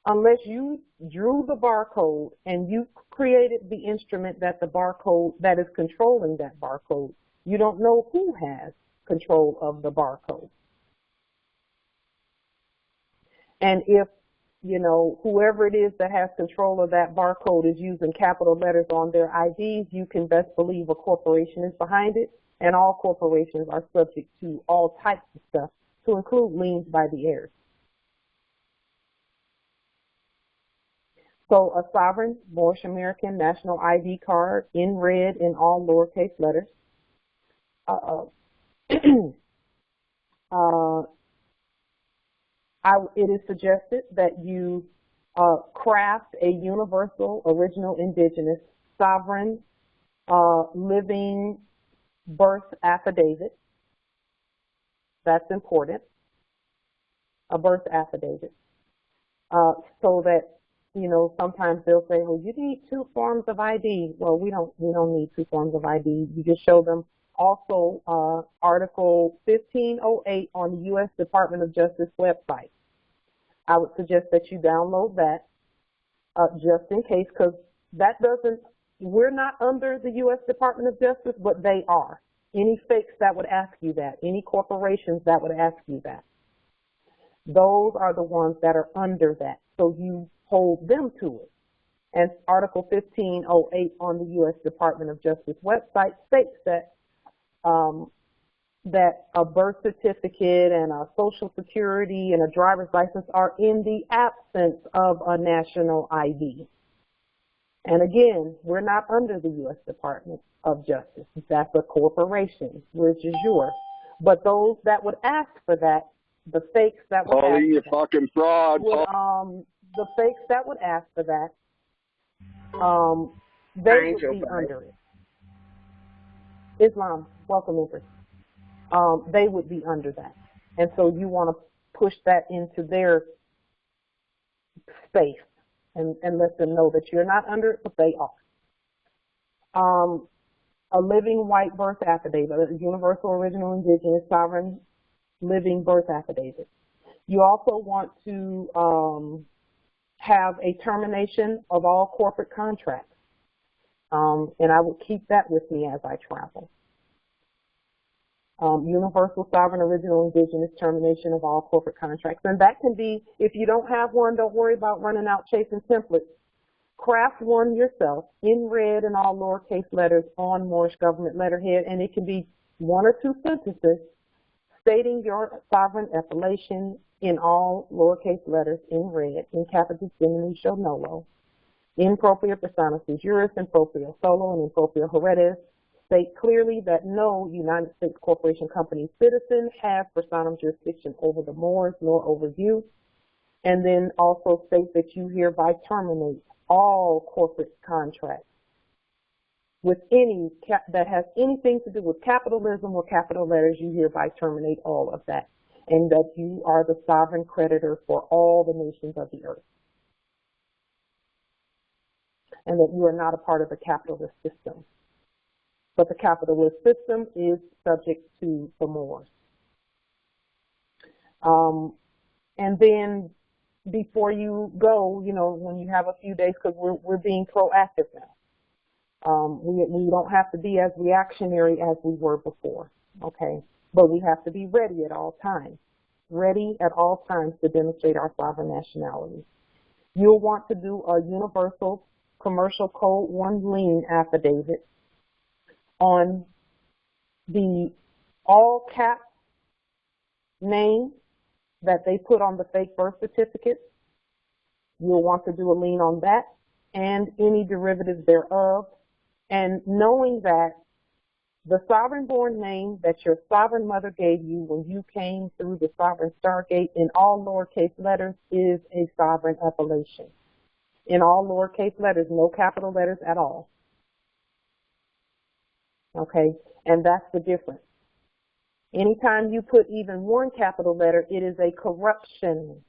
S1: unless you drew the barcode and you created the instrument that the barcode, that is controlling that barcode, you don't know who has control of the barcode. And if, whoever it is that has control of that barcode is using capital letters on their IDs, you can best believe a corporation is behind it, and all corporations are subject to all types of stuff, to include liens by the heirs. So a sovereign Moorish American national ID card in red in all lowercase letters. It is suggested that you craft a universal, original, indigenous, sovereign, living birth affidavit That's important. A birth affidavit. So that, you know, sometimes they'll say, well, you need 2 forms of ID. Well, we don't need 2 forms of ID. You just show them. Also, Article 1508 on the U.S. Department of Justice website. I would suggest that you download that just in case, because that doesn't, we're not under the U.S. Department of Justice, but they are. Any fakes that would ask you that, any corporations that would ask you that, those are the ones that are under that. So you hold them to it. And Article 1508 on the U.S. Department of Justice website states that that a birth certificate and a social security and a driver's license are in the absence of a national ID. And again, we're not under the U.S. Department of Justice. That's a corporation, which is yours. But those that would ask for that, the fakes that would
S3: Paulie,
S1: ask
S3: you
S1: for
S3: fucking fraud.
S1: would, the fakes that would ask for that, they would be under it. Islam, welcome, Empress. They would be under that. And so you want to push that into their space and let them know that you're not under it, but they are. A living white birth affidavit, a universal, original, indigenous, sovereign, living birth affidavit. You also want to have a termination of all corporate contracts. And I will keep that with me as I travel. Universal, sovereign, original, indigenous, termination of all corporate contracts. And that can be, if you don't have one, don't worry about running out chasing templates. Craft one yourself in red and all lowercase letters on Moorish government letterhead, and it can be 1 or 2 sentences stating your sovereign appellation in all lowercase letters in red, in capitis diminutio nolo, in propria persona sui juris, in propria solo, and in propria heredis. State clearly that no United States corporation, company, citizen has personam jurisdiction over the Moors nor over you. And then also state that you hereby terminate all corporate contracts with any that has anything to do with capitalism or capital letters. You hereby terminate all of that, and that you are the sovereign creditor for all the nations of the earth, and that you are not a part of a capitalist system. But the capitalist system is subject to the Moors. And then before you go, you know, when you have a few days, because we're being proactive now. We don't have to be as reactionary as we were before, okay? But we have to be ready at all times. Ready at all times to demonstrate our sovereign nationality. You'll want to do a universal commercial code 1 lien affidavit on the all cap name that they put on the fake birth certificate. You'll want to do a lien on that and any derivatives thereof. And knowing that the sovereign born name that your sovereign mother gave you when you came through the sovereign stargate in all lowercase letters is a sovereign appellation. In all lowercase letters, no capital letters at all. Okay, and that's the difference. Anytime you put even 1 capital letter, it is a corruption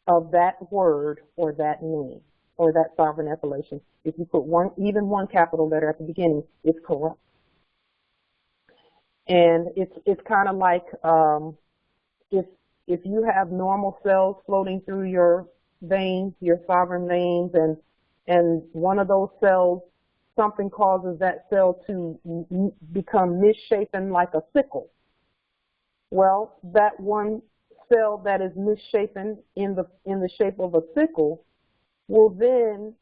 S1: of that word or that name or that sovereign appellation. If you put even one capital letter at the beginning, it's corrupt. And it's kind of like if you have normal cells floating through your veins, your sovereign veins, and one of those cells, something causes that cell to become misshapen like a sickle. Well, that one cell that is misshapen in the shape of a sickle will then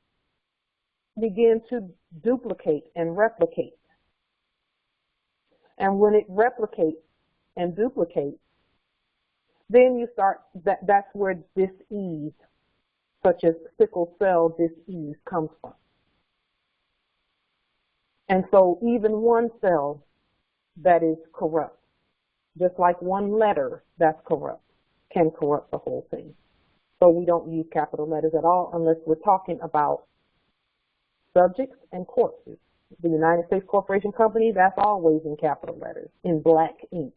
S1: begin to duplicate and replicate. And when it replicates and duplicates, then you start, that's where dis-ease, such as sickle cell dis-ease, comes from. And so even one cell that is corrupt, just like one letter that's corrupt, can corrupt the whole thing. So we don't use capital letters at all unless we're talking about subjects and corpses. The United States Corporation Company, that's always in capital letters, in black ink.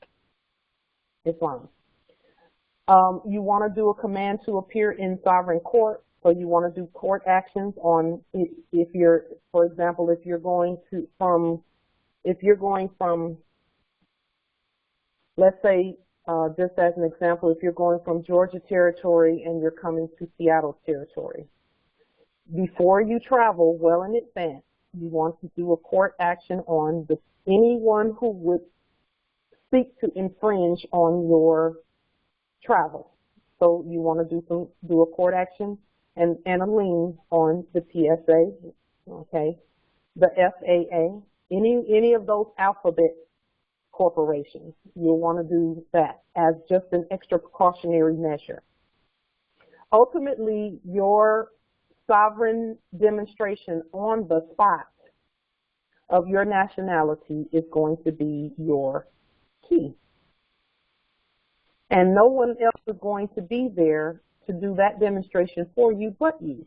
S1: Islam. You want to do a command to appear in sovereign court. So you want to do court actions on if you're, for example, if you're going from, let's say, just as an example, if you're going from Georgia territory and you're coming to Seattle territory, before you travel, well in advance, you want to do a court action on anyone who would seek to infringe on your travel. So you want to do a court action and a lien on the TSA, okay, the FAA, any of those alphabet corporations. You'll want to do that as just an extra precautionary measure. Ultimately, your sovereign demonstration on the spot of your nationality is going to be your key. And no one else is going to be there to do that demonstration for you but you.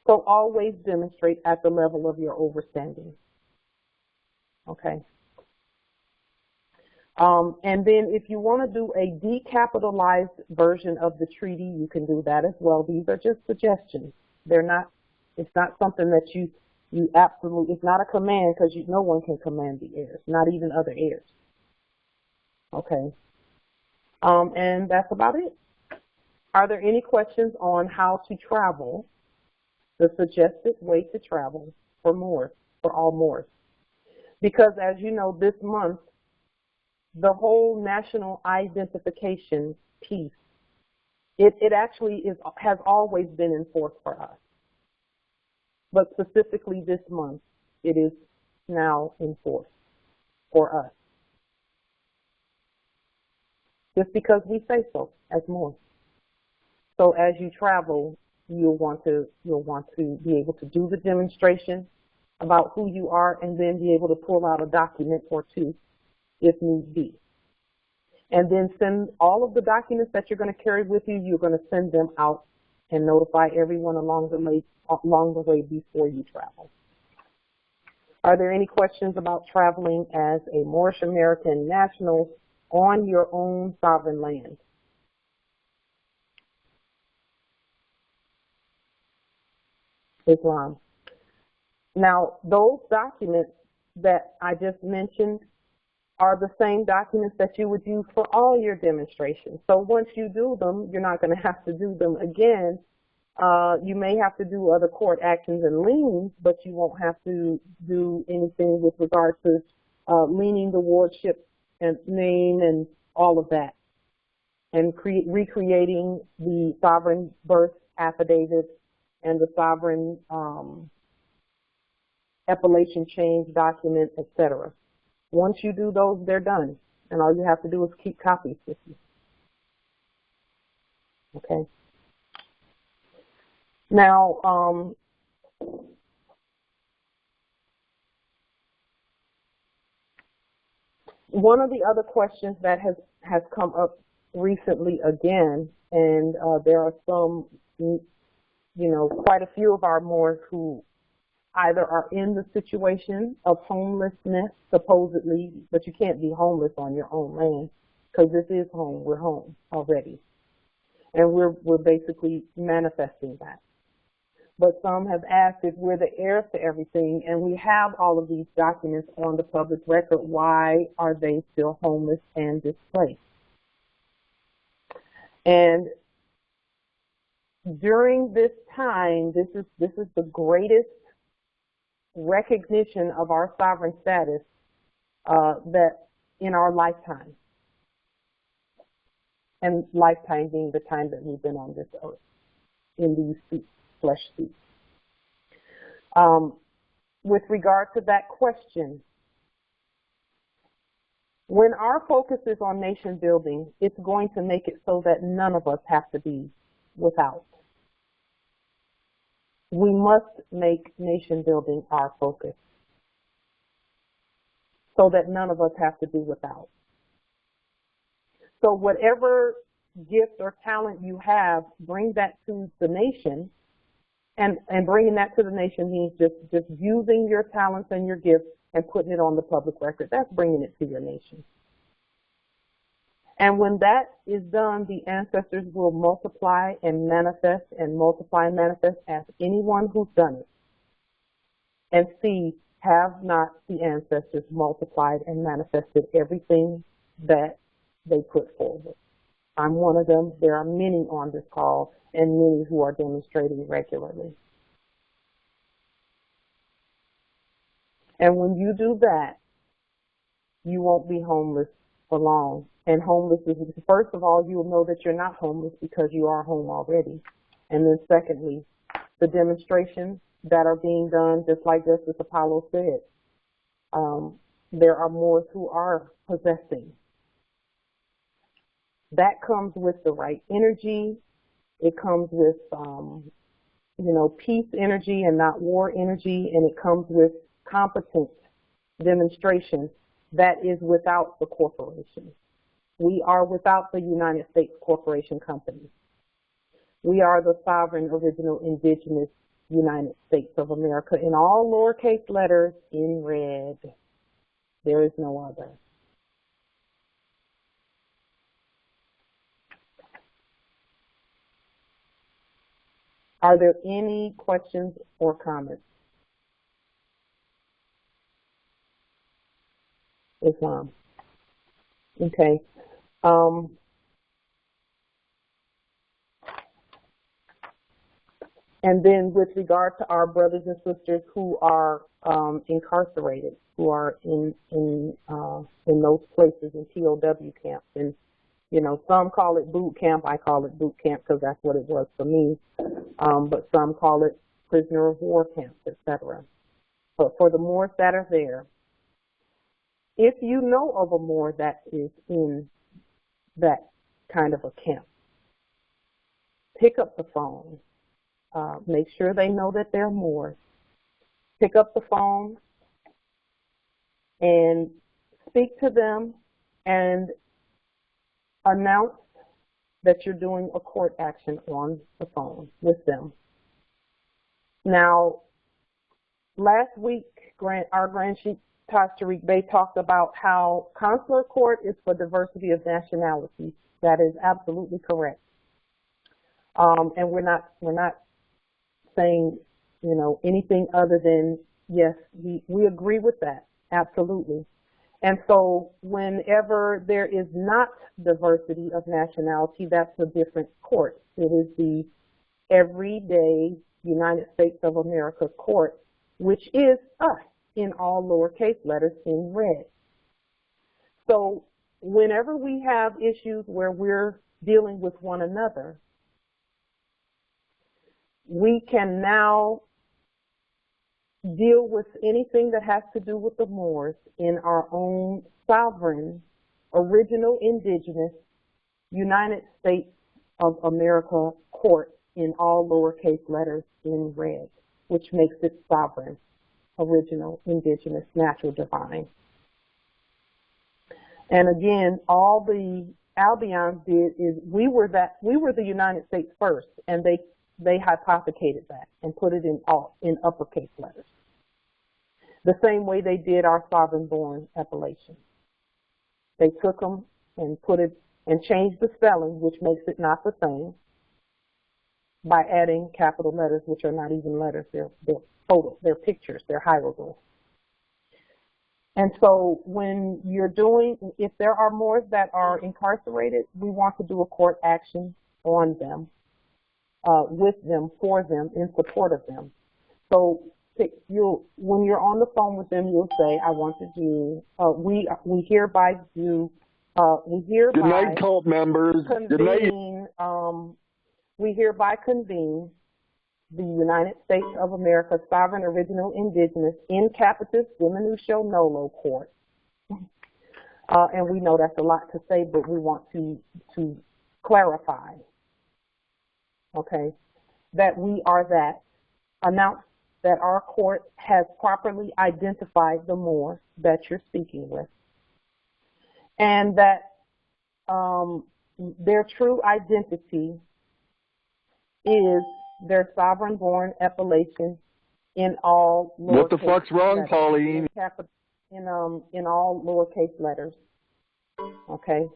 S1: So always demonstrate at the level of your overstanding. Okay. And then if you want to do a decapitalized version of the treaty, you can do that as well. These are just suggestions. It's not something that you absolutely, it's not a command because no one can command the heirs, not even other heirs. Okay. And that's about it. Are there any questions on how to travel, the suggested way to travel for all Moors? Because as you know, this month, the whole national identification piece, it actually has always been enforced for us. But specifically this month, it is now enforced for us. Just because we say so as Moors. So as you travel, you'll want to be able to do the demonstration about who you are and then be able to pull out a document or two if need be. And then send all of the documents that you're going to carry with you, you're going to send them out and notify everyone along the way before you travel. Are there any questions about traveling as a Moorish American national on your own sovereign land? Islam. Now, those documents that I just mentioned are the same documents that you would use for all your demonstrations. So once you do them, you're not going to have to do them again. You may have to do other court actions and liens, but you won't have to do anything with regard to liening the wardship and name and all of that, and recreating the sovereign birth affidavit and the sovereign appellation change document, etc. Once you do those, they're done, and all you have to do is keep copies with you. Okay. Now, one of the other questions that has come up recently again, and there are some, quite a few of our Moors who either are in the situation of homelessness, supposedly, but you can't be homeless on your own land because this is home. We're home already. And we're basically manifesting that. But some have asked if we're the heirs to everything and we have all of these documents on the public record, why are they still homeless and displaced? And during this time, this is the greatest recognition of our sovereign status that in our lifetime, and lifetime being the time that we've been on this earth in these suits, flesh suits. With regard to that question, when our focus is on nation building, it's going to make it so that none of us have to be without. We must make nation building our focus so that none of us have to be without. So whatever gift or talent you have, bring that to the nation. And bringing that to the nation means just using your talents and your gifts and putting it on the public record. That's bringing it to your nation. And when that is done, the ancestors will multiply and manifest and multiply and manifest as anyone who's done it. And see, have not the ancestors multiplied and manifested everything that they put forward? I'm one of them. There are many on this call and many who are demonstrating regularly. And when you do that, you won't be homeless for long. And homeless is, first of all, you will know that you're not homeless because you are home already. And then secondly, the demonstrations that are being done, just like Justice Apollo said, there are Moors who are possessing. That comes with the right energy. It comes with, peace energy and not war energy, and it comes with competent demonstration that is without the corporation. We are without the United States Corporation Company. We are the sovereign, original, indigenous United States of America in all lowercase letters in red. There is no other. Are there any questions or comments? Islam. Okay. And then with regard to our brothers and sisters who are incarcerated, who are in those places in TOW camps, and some call it boot camp. I call it boot camp because that's what it was for me. But some call it prisoner of war camps, etc. But for the Moors that are there, if you know of a Moor that is in that kind of a camp, pick up the phone. Make sure they know that they're Moors. Pick up the phone and speak to them and announce that you're doing a court action on the phone with them. Now, last week, our Grand Sheikh Taj Tariq Bey talked about how consular court is for diversity of nationalities. That is absolutely correct. And we're not saying, anything other than, yes, we agree with that, absolutely. And so whenever there is not diversity of nationality, that's a different court. It is the everyday United States of America court, which is us in all lowercase letters in red. So whenever we have issues where we're dealing with one another, we can now deal with anything that has to do with the Moors in our own sovereign, original, indigenous, United States of America court in all lowercase letters in red, which makes it sovereign, original, indigenous, natural, divine. And again, all the Albions did is we were the United States first, and they hypothecated that and put it in uppercase letters. The same way they did our sovereign-born appellation. They took them and put it and changed the spelling, which makes it not the same, by adding capital letters, which are not even letters. They're photos, they're pictures, they're hieroglyphs. And so when if there are Moors that are incarcerated, we want to do a court action on them, with them, for them, in support of them. So when you're on the phone with them, you'll say, I want to do, we hereby do,
S3: Good night, cult members. Good night.
S1: We hereby convene the United States of America Sovereign, Original, Indigenous, in Capitis Diminucio Nolo Court. And we know that's a lot to say, but we want to clarify, okay, that we are that, announce that our court has properly identified the Moor that you're speaking with, and that their true identity is their sovereign-born appellation in all lowercase
S3: What the fuck's wrong,
S1: letters,
S3: Pauline?
S1: in all lowercase letters, okay?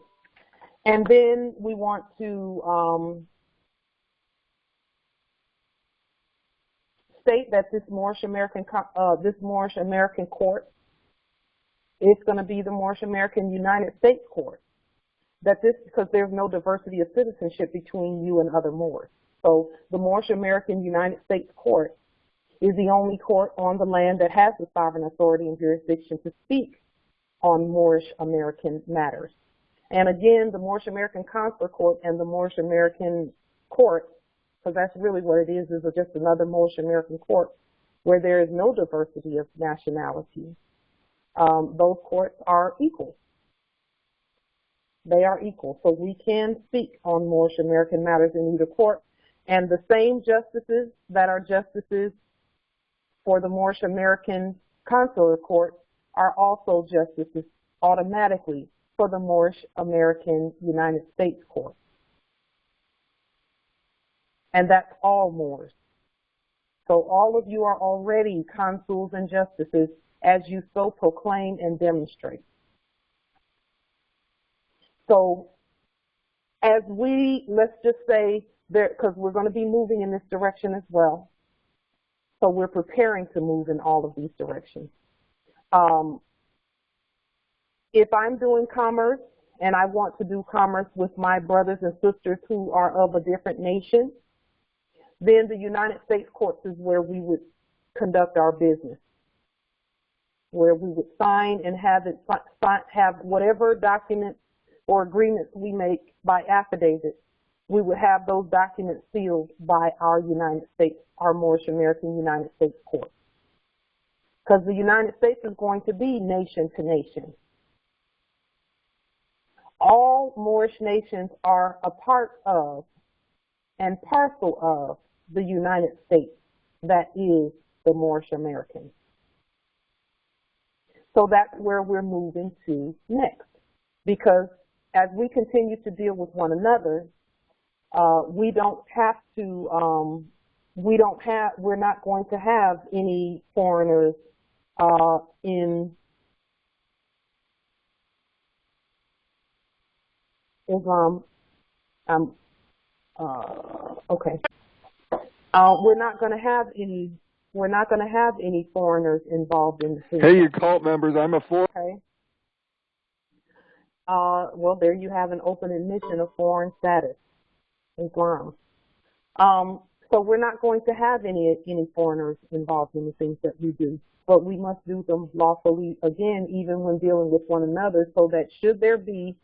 S1: And then we want to state that this Moorish American court is going to be the Moorish American United States Court. That this, because there's no diversity of citizenship between you and other Moors. So the Moorish American United States Court is the only court on the land that has the sovereign authority and jurisdiction to speak on Moorish American matters. And again, the Moorish American Consular Court and the Moorish American Court, because that's really what it is just another Moorish American court where there is no diversity of nationality. Those courts are equal. They are equal. So we can speak on Moorish American matters in either court. And the same justices that are justices for the Moorish American Consular Court are also justices automatically for the Moorish American United States Court. And that's all Moors. So all of you are already consuls and justices as you so proclaim and demonstrate. So as let's just say, because we're going to be moving in this direction as well. So we're preparing to move in all of these directions. If I'm doing commerce and I want to do commerce with my brothers and sisters who are of a different nation, then the United States courts is where we would conduct our business, where we would sign and have whatever documents or agreements we make by affidavit, we would have those documents sealed by our United States, our Moorish American United States Court. Because the United States is going to be nation to nation. All Moorish nations are a part of and parcel of the United States that is the Moorish Americans. So that's where we're moving to next. Because as we continue to deal with one another, we're not going to have any foreigners in Islam. Okay. We're not going to have any foreigners involved in the city.
S3: Hey, you cult members, I'm a foreigner.
S1: Okay. Well, there you have an open admission of foreign status, Islam. So we're not going to have any foreigners involved in the things that we do, but we must do them lawfully, again, even when dealing with one another, so that should there be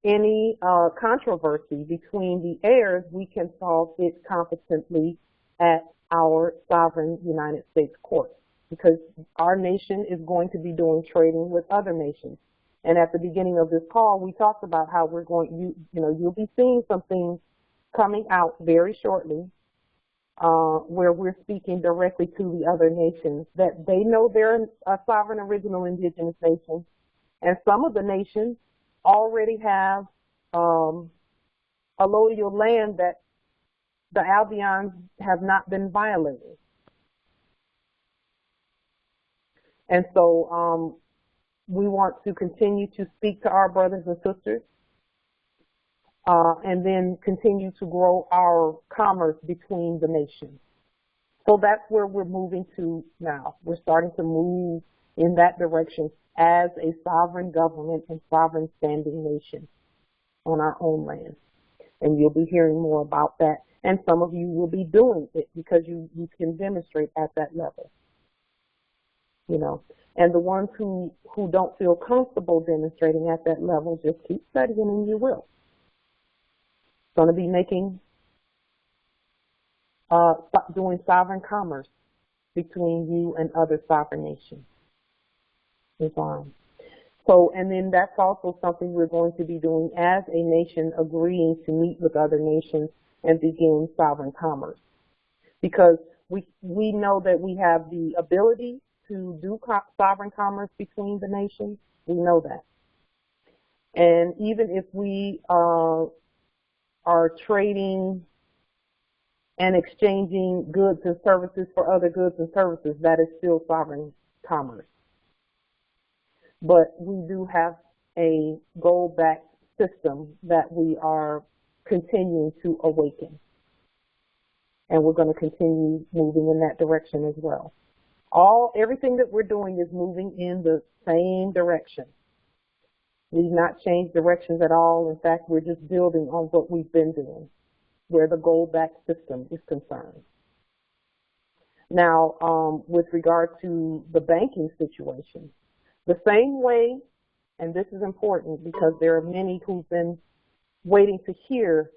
S1: any controversy between the heirs, we can solve it competently at our sovereign United States court, because our nation is going to be doing trading with other nations. And at the beginning of this call, we talked about how we're going, you'll be seeing some things coming out very shortly where we're speaking directly to the other nations, that they know they're a sovereign original indigenous nation. And some of the nations already have allodial land that the Albions have not been violating. And so we want to continue to speak to our brothers and sisters and then continue to grow our commerce between the nations. So that's where we're moving to now. We're starting to move in that direction as a sovereign government and sovereign standing nation on our own land. And you'll be hearing more about that. And some of you will be doing it because you can demonstrate at that level. And the ones who don't feel comfortable demonstrating at that level, just keep studying and you will. It's going to be doing sovereign commerce between you and other sovereign nations. So, and then that's also something we're going to be doing as a nation, agreeing to meet with other nations and begin sovereign commerce. Because we know that we have the ability to do sovereign commerce between the nations. We know that. And even if we are trading and exchanging goods and services for other goods and services, that is still sovereign commerce. But we do have a gold-backed system that we are continuing to awaken. And we're going to continue moving in that direction as well. Everything that we're doing is moving in the same direction. We've not changed directions at all. In fact, we're just building on what we've been doing, where the gold-backed system is concerned. Now, with regard to the banking situation, the same way, and this is important because there are many who've been waiting to hear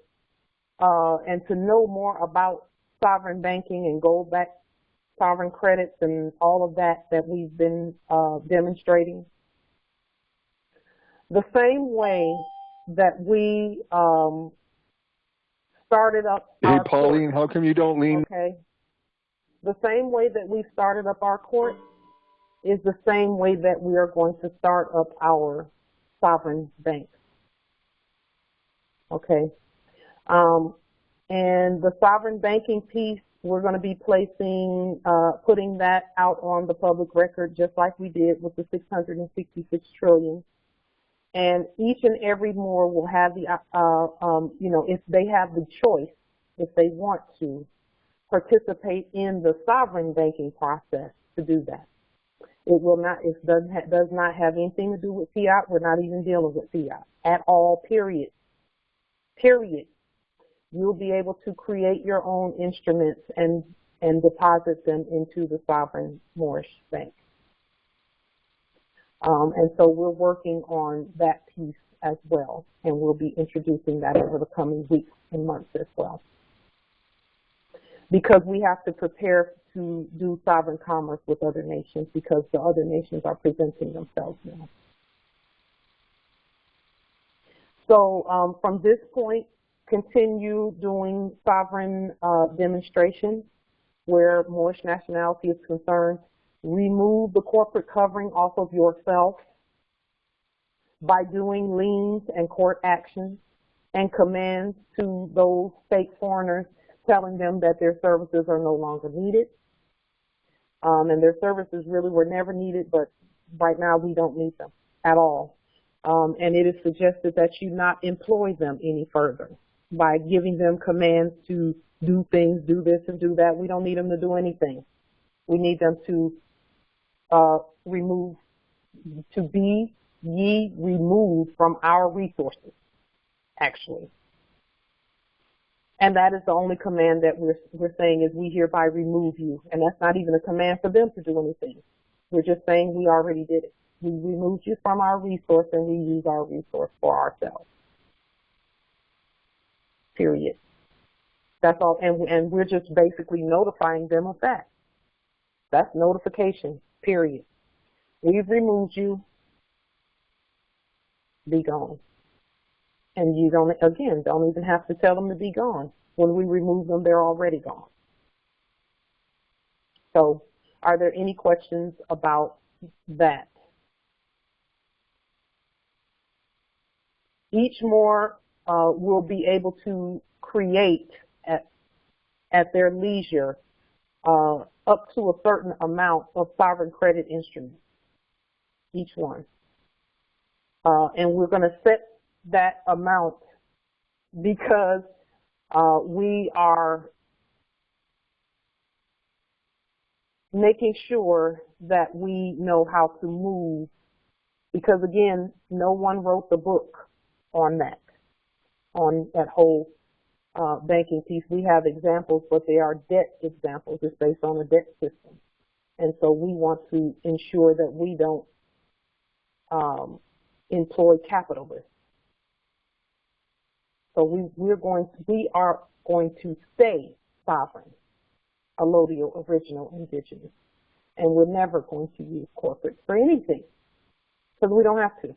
S1: and to know more about sovereign banking and gold-backed sovereign credits and all of that we've been demonstrating. The same way that we started up
S3: Hey, Pauline, how come you don't lean?
S1: Okay. The same way that we started up our court is the same way that we are going to start up our sovereign banks. Okay. And the sovereign banking piece, we're going to be placing, putting that out on the public record just like we did with the 666 trillion. And each and every more will have the, if they have the choice, if they want to participate in the sovereign banking process to do that. It will not, it does not have anything to do with fiat. We're not even dealing with fiat at all, period. Period. You'll be able to create your own instruments and deposit them into the sovereign moorishe bank. And so we're working on that piece as well, and we'll be introducing that over the coming weeks and months as well. Because we have to prepare to do sovereign commerce with other nations because the other nations are presenting themselves now. So from this point, continue doing sovereign demonstrations where moorishe nationality is concerned. Remove the corporate covering off of yourself by doing liens and court actions and commands to those fake foreigners telling them that their services are no longer needed. And their services really were never needed, but right now we don't need them at all. And it is suggested that you not employ them any further by giving them commands to do things, do this and do that. We don't need them to do anything. We need them to be ye removed from our resources, actually. And that is the only command that we're saying is we hereby remove you. And that's not even a command for them to do anything. We're just saying we already did it. We removed you from our resource and we use our resource for ourselves. Period. That's all. And we're just basically notifying them of that. That's notification. Period. We've removed you. Be gone. And you don't even have to tell them to be gone. When we remove them, they're already gone. So, are there any questions about that? Each more will be able to create at their leisure up to a certain amount of sovereign credit instruments, each one. And we're going to set that amount because we are making sure that we know how to move, because again, no one wrote the book on that whole banking piece. We have examples, but they are debt examples. It's based on a debt system. And so we want to ensure that we don't employ capitalists. So we are going to stay sovereign, allodial, original, indigenous. And we're never going to use corporate for anything because we don't have to.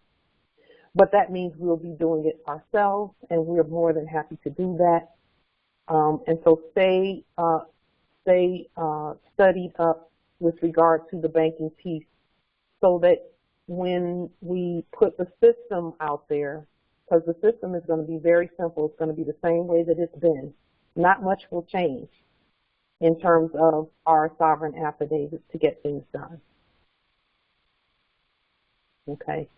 S1: But that means we'll be doing it ourselves, and we're more than happy to do that. And so stay studied up with regard to the banking piece so that when we put the system out there, because the system is going to be very simple, it's going to be the same way that it's been. Not much will change in terms of our sovereign affidavits to get things done. Okay.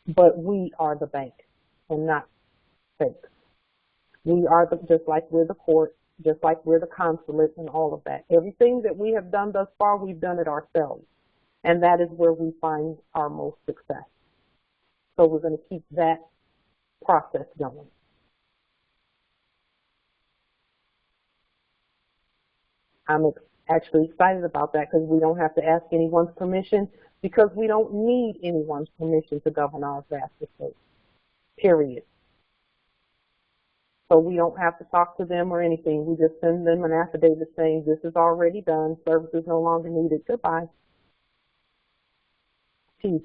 S1: but we are the bank and not fakes. We are just like we're the court, just like we're the consulate and all of that. Everything that we have done thus far, we've done it ourselves. And that is where we find our most success. So we're going to keep that process going. I'm actually excited about that because we don't have to ask anyone's permission, because we don't need anyone's permission to govern our vast estate, period. So we don't have to talk to them or anything. We just send them an affidavit saying this is already done, services no longer needed, goodbye. Peace.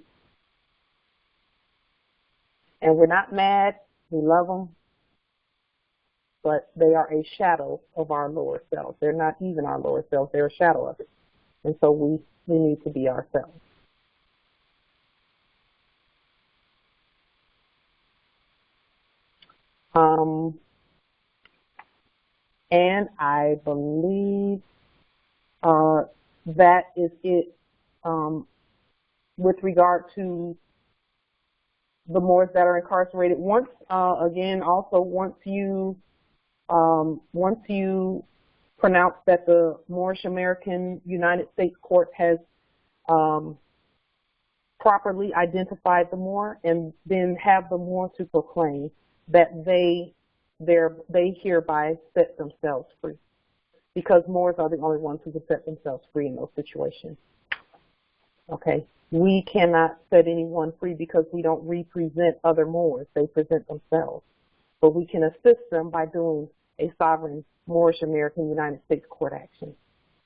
S1: And we're not mad, we love them, but they are a shadow of our lower selves. They're not even our lower selves, they're a shadow of it. And so we need to be ourselves. And I believe that is it with regard to the Moors that are incarcerated. Once, again, also once you pronounce that the Moorish American United States Court has properly identified the Moor, and then have the Moor to proclaim that they hereby set themselves free, because Moors are the only ones who can set themselves free in those situations. Okay, we cannot set anyone free because we don't represent other Moors; they present themselves. But we can assist them by doing a sovereign Moorish American United States court action,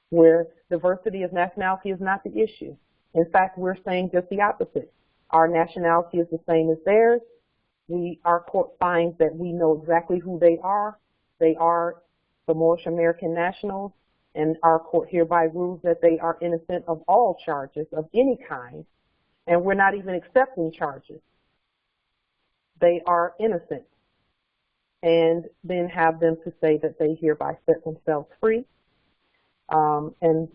S1: where diversity of nationality is not the issue. In fact, we're saying just the opposite. Our nationality is the same as theirs. Our court finds that we know exactly who they are. They are the Moorish American nationals, and our court hereby rules that they are innocent of all charges of any kind, and we're not even accepting charges. They are innocent, and then have them to say that they hereby set themselves free, and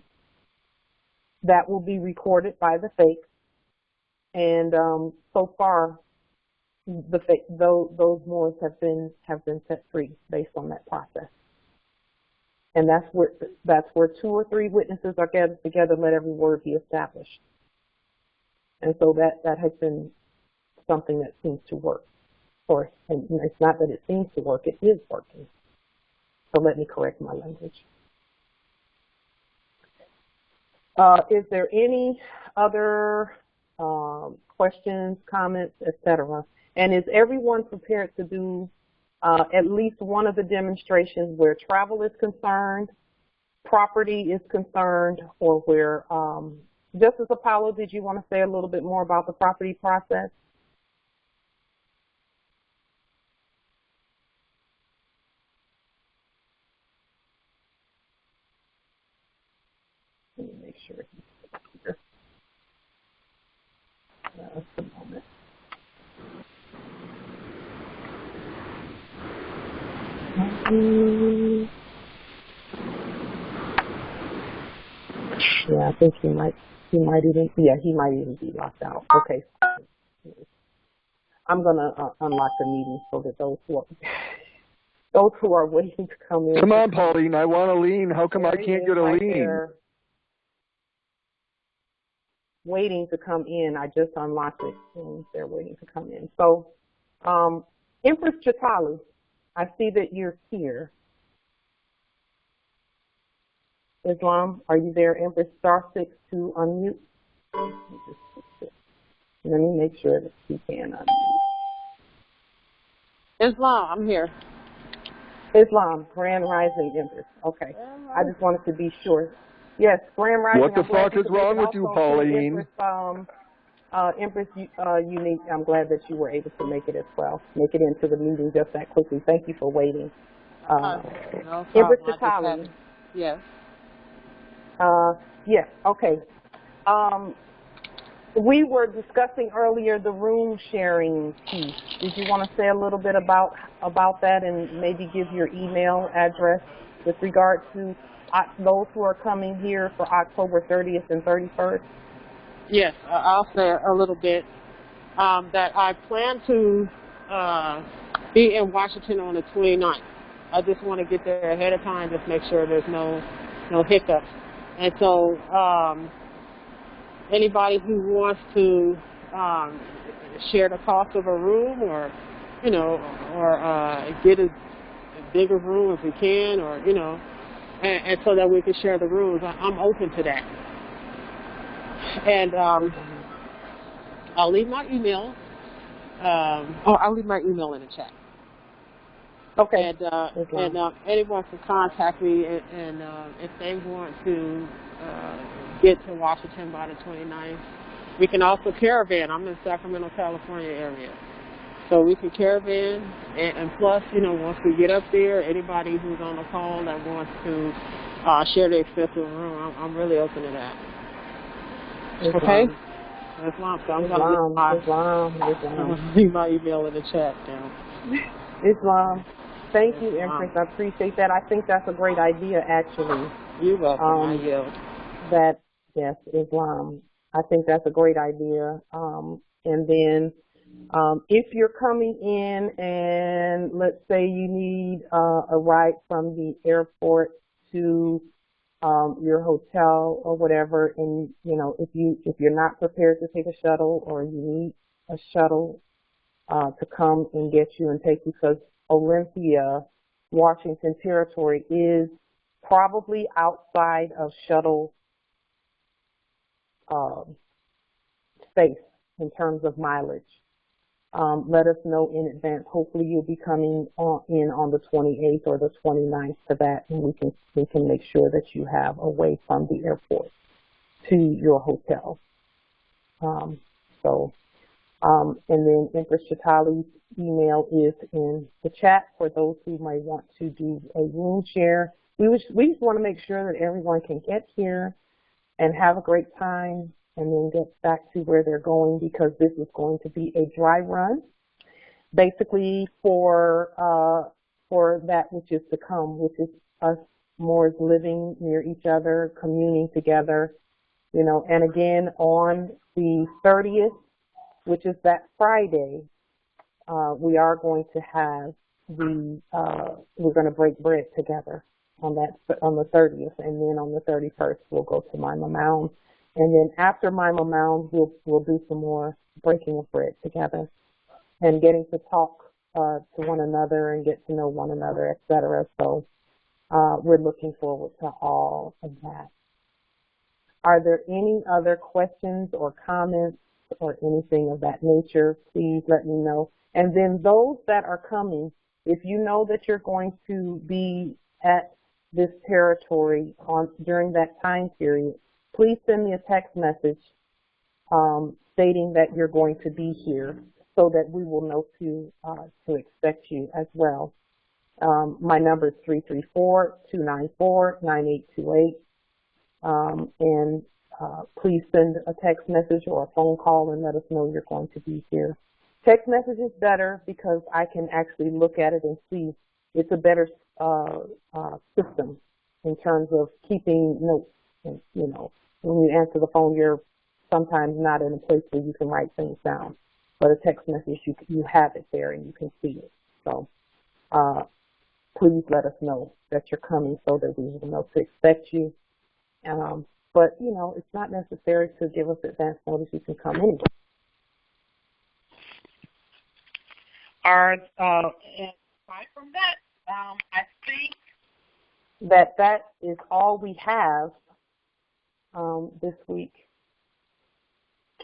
S1: that will be recorded by the fakes. And so far, those Moors have been set free based on that process. And that's where 2 or 3 witnesses are gathered together, let every word be established. And so that has been something that seems to work. And it's not that it seems to work, it is working. So let me correct my language. Is there any other questions, comments, etc.? And is everyone prepared to do at least one of the demonstrations where travel is concerned, property is concerned, or where, Justice Apollo, did you want to say a little bit more about the property process? Let me make sure he's here. Just a moment. Yeah, I think he might even be locked out. Okay. I'm gonna unlock the meeting so that those who are waiting to come in.
S3: Come on, Pauline, I want a lien. How come I can't get a lien?
S1: Waiting to come in. I just unlocked it and they're waiting to come in. So, Empress Chitalu, I see that you're here. Islam, are you there? Empress *6 to unmute. Let me make sure that she can unmute.
S6: Islam, I'm here.
S1: Islam, Grand Rising Empress. Okay. I just wanted to be sure. Yes, Grand Rising.
S3: What the fuck is wrong with you, Pauline?
S1: Empress Unique, I'm glad that you were able to make it as well. Make it into the meeting just that quickly. Thank you for waiting.
S6: No
S1: Empress
S6: problem. Yes.
S1: Yes, okay. We were discussing earlier the room sharing piece. Did you want to say a little bit about that and maybe give your email address with regard to those who are coming here for October 30th and 31st?
S6: Yes, I'll say a little bit. that I plan to be in Washington on the 29th. I just want to get there ahead of time, just make sure there's no hiccups. And so anybody who wants to share the cost of a room, or get a bigger room if we can, or and so that we can share the rooms, I'm open to that. And I'll leave my email. I'll leave my email in the chat.
S1: Okay.
S6: And anyone can contact me, and if they want to get to Washington by the 29th, we can also caravan. I'm in Sacramento, California area, so we can caravan. And plus, once we get up there, anybody who's on the call that wants to share the expense of the room, I'm really open to that. Okay. Islam. So I'm going to leave my email in the chat now.
S1: Islam. Thank you, Empress. I appreciate that. I think that's a great idea, actually.
S6: You're welcome. I yield.
S1: Yes, Islam. I think that's a great idea. And then if you're coming in and let's say you need a ride from the airport to your hotel or whatever, and if you're not prepared to take a shuttle, or you need a shuttle to come and get you and take you, because Olympia, Washington Territory is probably outside of shuttle space in terms of mileage. Let us know in advance. Hopefully you'll be coming in on the 28th or the 29th for that, and we can make sure that you have a way from the airport to your hotel. And then Empress Chitali's email is in the chat for those who might want to do a room share. We just want to make sure that everyone can get here and have a great time and then get back to where they're going, because this is going to be a dry run, basically for that which is to come, which is us Moors living near each other, communing together, and again on the 30th, which is that Friday, we are going to have we're going to break bread together on the 30th, and then on the 31st we'll go to Mima Mound, and then after Mima Mound we'll do some more breaking of bread together and getting to talk to one another and get to know one another, etc. So we're looking forward to all of that. Are there any other questions or comments or anything of that nature? Please let me know. And then those that are coming, if you know that you're going to be at this territory during that time period, please send me a text message stating that you're going to be here, so that we will know to expect you as well. My number is 334-294-9828. And please send a text message or a phone call and let us know you're going to be here. Text message is better because I can actually look at it and see. It's a better system in terms of keeping notes. And, when you answer the phone, you're sometimes not in a place where you can write things down. But a text message, you have it there and you can see it. So please let us know that you're coming so that we will know to expect you. But, it's not necessary to give us advance notice. You can come anyway. And aside from that, I think that is all we have this week.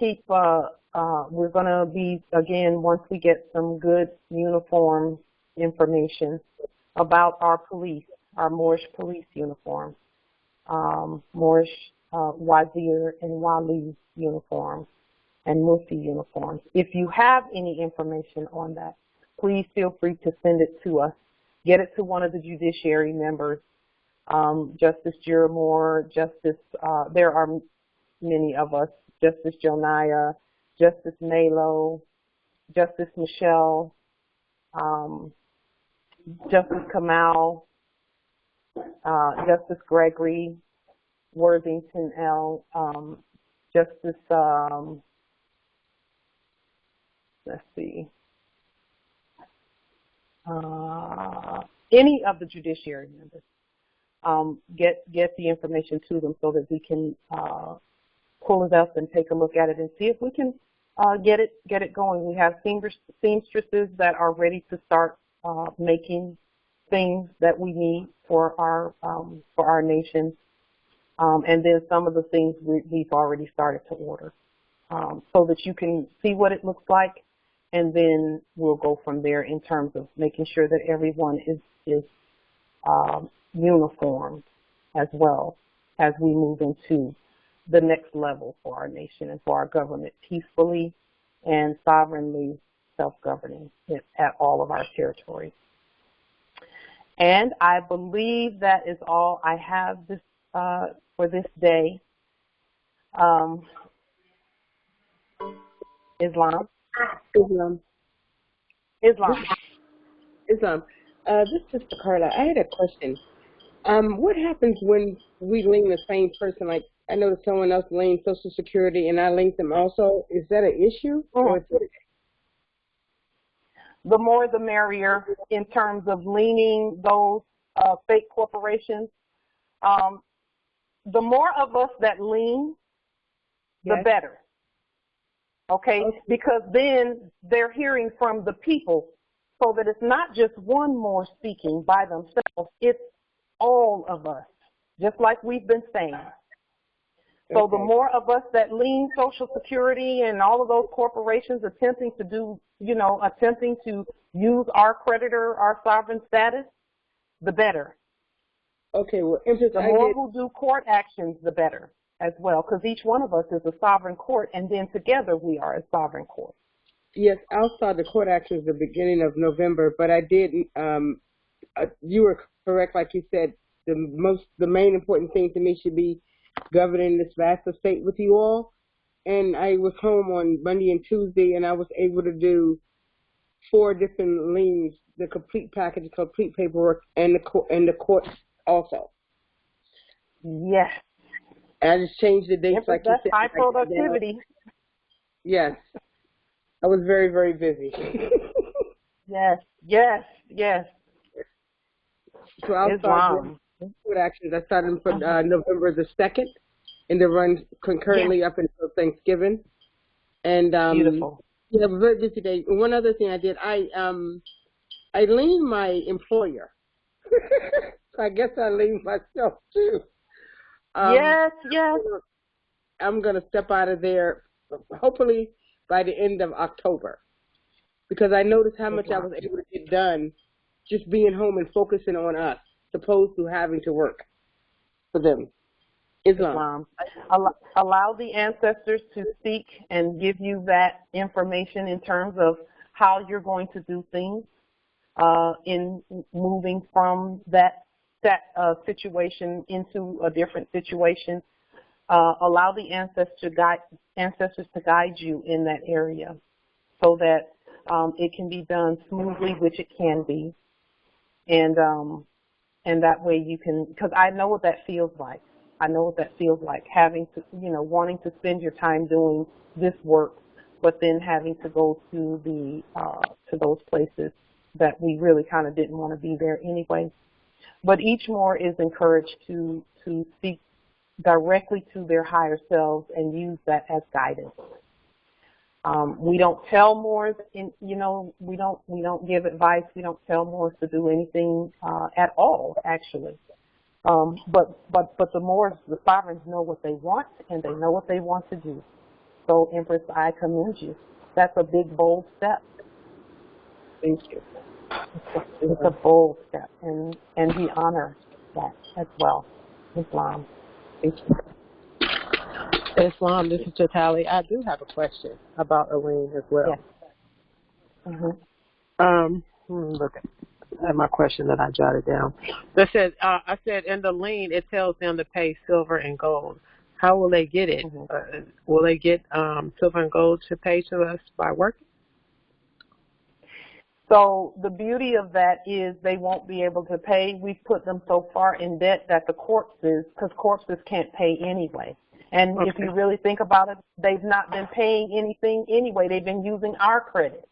S1: We're going to be, again, once we get some good uniform information about our police, our Moorish police uniforms, Moorish Wazir and Wali uniforms, and Mufti uniforms. If you have any information on that, please feel free to send it to us. Get it to one of the judiciary members, Justice Jiramore, there are many of us, Justice Joniah, Justice Malo, Justice Michelle, Justice Kamal, Justice Gregory, Worthington L, Justice let's see, any of the judiciary members, get the information to them so that we can pull it up and take a look at it and see if we can get it going. We have seamstresses that are ready to start making things that we need for our nation, and then some of the things we've already started to order, so that you can see what it looks like, and then we'll go from there in terms of making sure that everyone is uniformed as well as we move into the next level for our nation and for our government, peacefully and sovereignly self-governing at all of our territories. And I believe that is all I have for this day. Islam.
S7: This is Sister Carla. I had a question. What happens when we lien the same person? Like, I know that someone else liens Social Security and I lien them also. Is that an issue?
S1: The more the merrier in terms of leaning those fake corporations. The more of us that lien, the better. Okay? Because then they're hearing from the people, so that it's not just one more speaking by themselves, it's all of us, just like we've been saying. So the more of us that lien Social Security and all of those corporations attempting to use our creditor, our sovereign status, the better.
S7: Okay, well,
S1: the more who do court actions, the better as well, because each one of us is a sovereign court, and then together we are a sovereign court.
S7: Yes, I'll start the court actions the beginning of November, but I did, you were correct, like you said, the main important thing to me should be governing this vast estate with you all. And I was home on Monday and Tuesday, and I was able to do 4 different liens, the complete package, the complete paperwork, and the court also.
S1: Yes.
S7: And I just changed the dates, like you said.
S1: High productivity.
S7: Yes. I was very, very busy.
S1: Yes.
S7: So I'll start court actions. I started for November the 2nd, and they run concurrently up until Thanksgiving. And
S1: beautiful.
S7: Yeah, it was a very busy day. One other thing I did, I leaned my employer. So I guess I leaned myself too.
S1: Yes.
S7: I'm going to step out of there hopefully by the end of October, because I noticed how much I was able to get done just being home and focusing on us, opposed to having to work for them. Islam.
S1: Allow the ancestors to speak and give you that information in terms of how you're going to do things in moving from that situation into a different situation. Allow the ancestors to guide you in that area so that it can be done smoothly, which it can be. And that way you can, because I know what that feels like. I know what that feels like, having to, wanting to spend your time doing this work, but then having to go to those places that we really kind of didn't want to be there anyway. But each Moor is encouraged to speak directly to their higher selves and use that as guidance. We don't tell Moors, we don't give advice. We don't tell Moors to do anything at all, actually. But the Moors, the sovereigns, know what they want, and they know what they want to do. So, Empress, I commend you. That's a big, bold step.
S7: Thank you.
S1: It's a bold step, and we honor that as well. Islam.
S7: Thank you.
S6: Islam, this is Jatali. I do have a question about a lien as well.
S1: Yes.
S6: Look at my question that I jotted down. I said in the lien it tells them to pay silver and gold. How will they get it? Will they get silver and gold to pay to us by working?
S1: So the beauty of that is they won't be able to pay. We've put them so far in debt that the corpses, because corpses can't pay anyway. And if you really think about it, they've not been paying anything anyway. They've been using our credit.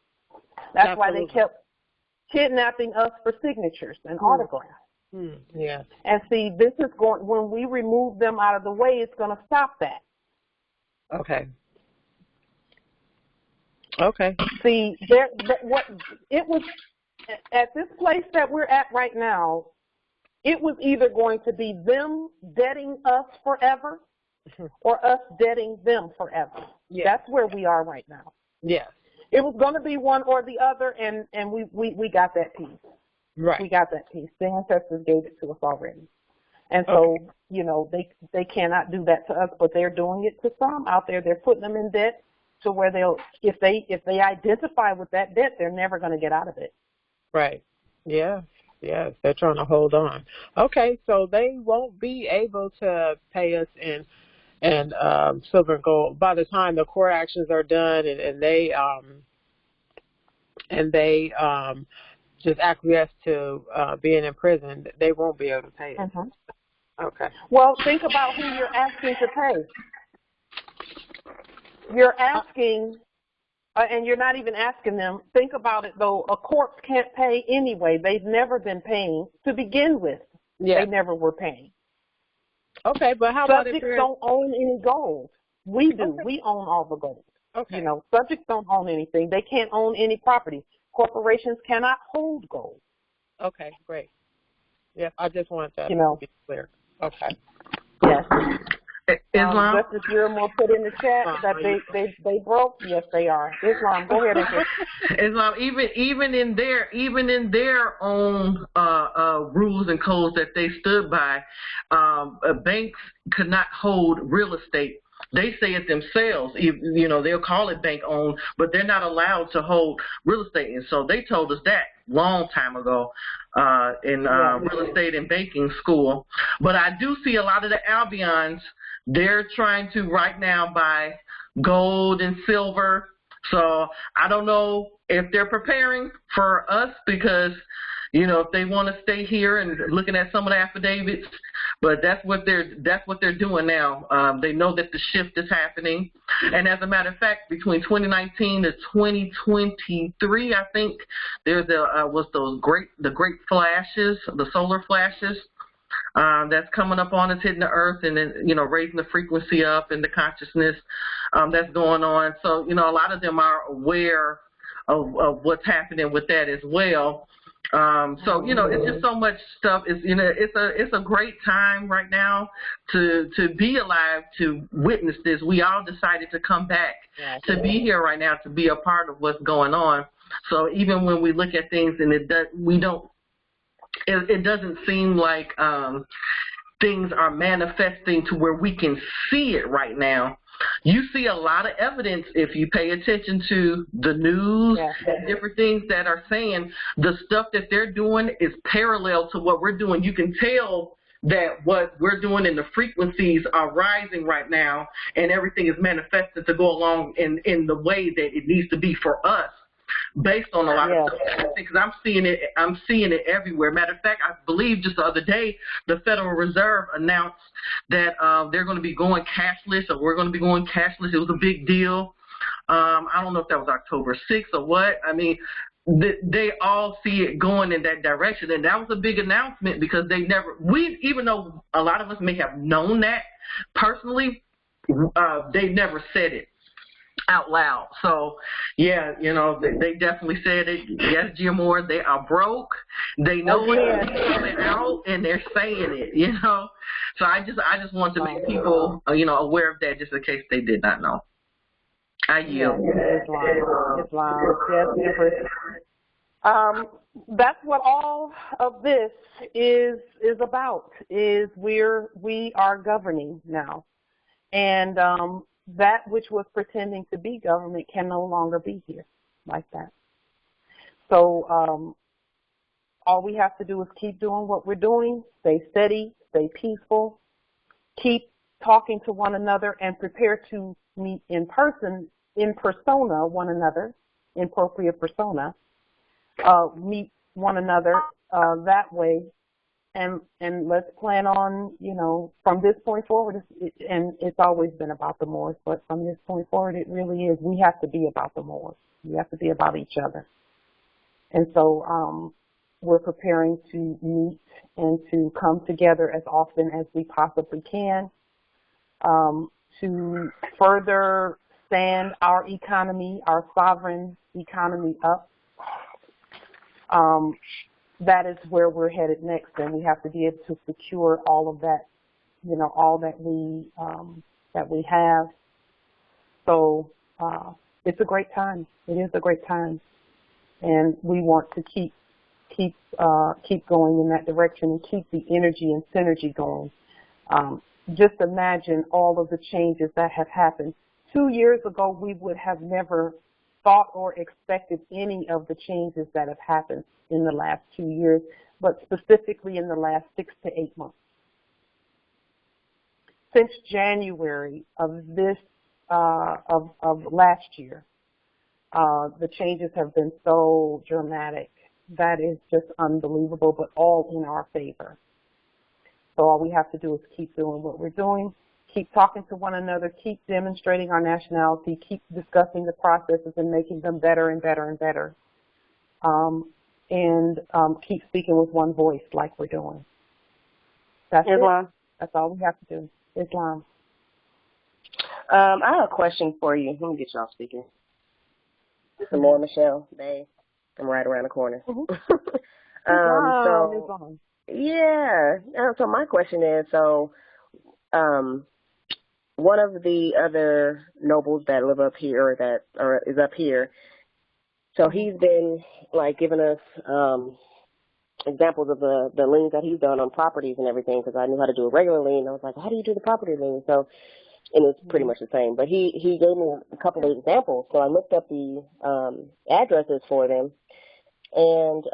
S1: That's why they kept kidnapping us for signatures and autographs.
S6: Yeah.
S1: And see, this is going, when we remove them out of the way, it's going to stop that.
S6: Okay. Okay.
S1: See, what it was at this place that we're at right now, it was either going to be them debting us forever or us debting them forever.
S6: Yeah.
S1: That's where we are right now.
S6: Yeah.
S1: It was going to be one or the other, and we got that piece.
S6: Right.
S1: We got that piece. The ancestors gave it to us already. And so, you know, they cannot do that to us, but they're doing it to some out there. They're putting them in debt to where they'll, if they identify with that debt, they're never going to get out of it.
S6: Right. Yeah. Yeah. They're trying to hold on. Okay. So they won't be able to pay us in silver and gold by the time the court actions are done, and they just acquiesce to being in prison. They won't be able to pay us. Okay.
S1: Well, think about who you're asking to pay. You're asking, and you're not even asking them. Think about it, though. A corpse can't pay anyway. They've never been paying to begin with.
S6: Yeah.
S1: They never were paying.
S6: Okay, but how about if
S1: subjects don't own any gold? We do.
S6: Okay.
S1: We own all the gold.
S6: Okay.
S1: You know, subjects don't own anything. They can't own any property. Corporations cannot hold gold.
S6: Okay, great. Yep, I just wanted that
S1: to
S6: be clear. Okay.
S1: Yes.
S8: Islam?
S1: Justice Bureau will put in the chat that they broke. Yes, they are. Islam, go ahead and
S8: Islam, even in their own rules and codes that they stood by, banks could not hold real estate. They say it themselves. You know, they'll call it bank owned, but they're not allowed to hold real estate. And so they told us that long time ago in real estate and banking school. But I do see a lot of the Albions. They're trying to right now buy gold and silver. So I don't know if they're preparing for us because, you know, if they want to stay here and looking at some of the affidavits, but that's what they're doing now. They know that the shift is happening. And as a matter of fact, between 2019 to 2023, I think there's the great flashes, the solar flashes. That's coming up on us, hitting the earth, and then, you know, raising the frequency up and the consciousness that's going on. So, you know, a lot of them are aware of what's happening with that as well. So, you know, it's just so much stuff. It's, you know, it's a great time right now to be alive, to witness this. We all decided to come back to be here right now, to be a part of what's going on. So even when we look at things and it doesn't seem like things are manifesting to where we can see it right now. You see a lot of evidence if you pay attention to the news and different things that are saying the stuff that they're doing is parallel to what we're doing. You can tell that what we're doing and the frequencies are rising right now, and everything is manifested to go along in the way that it needs to be for us. Based on a lot of stuff, because I'm seeing it everywhere. Matter of fact, I believe just the other day, the Federal Reserve announced that they're going to be going cashless, or we're going to be going cashless. It was a big deal. I don't know if that was October 6th or what. I mean, they all see it going in that direction, and that was a big announcement because even though a lot of us may have known that personally, they never said it out loud. So, yeah, you know, they definitely said it. Yes, Jim Moore, they are broke. They know it's coming out, and they're saying it, you know. So I just want to make people, you know, aware of that just in case they did not know. I yield.
S1: Islam. Yes, that's what all of this is about, is we are governing now. And that which was pretending to be government can no longer be here like that. So all we have to do is keep doing what we're doing, stay steady, stay peaceful, keep talking to one another, and prepare to meet in person, in persona one another, in propria persona, meet one another that way and let's plan on, you know, from this point forward, and it's always been about the Moors, but from this point forward, it really is. We have to be about the Moors. We have to be about each other. And so we're preparing to meet and to come together as often as we possibly can to further stand our economy, our sovereign economy up. That is where we're headed next, and we have to be able to secure all of that, you know, all that we have. So it's a great time. It is a great time, and we want to keep going in that direction and keep the energy and synergy going. Just imagine all of the changes that have happened. 2 years ago, we would have never thought or expected any of the changes that have happened in the last 2 years, but specifically in the last 6 to 8 months. Since January of last year, the changes have been so dramatic. That is just unbelievable, but all in our favor. So all we have to do is keep doing what we're doing, keep talking to one another, keep demonstrating our nationality, keep discussing the processes and making them better and better and better, and keep speaking with one voice like we're doing. That's
S9: Islam.
S1: It. That's all we have to do. Islam.
S9: I have a question for you. Let me get y'all speaking. Some more, Michelle. They, I'm right around the corner.
S1: Mm-hmm.
S9: So my question is, one of the other nobles that live up here, or is up here, so he's been like giving us examples of the liens that he's done on properties and everything, because I knew how to do a regular lien. I was like, how do you do the property lien? So, and it's pretty much the same. But he gave me a couple of examples. So I looked up the addresses for them and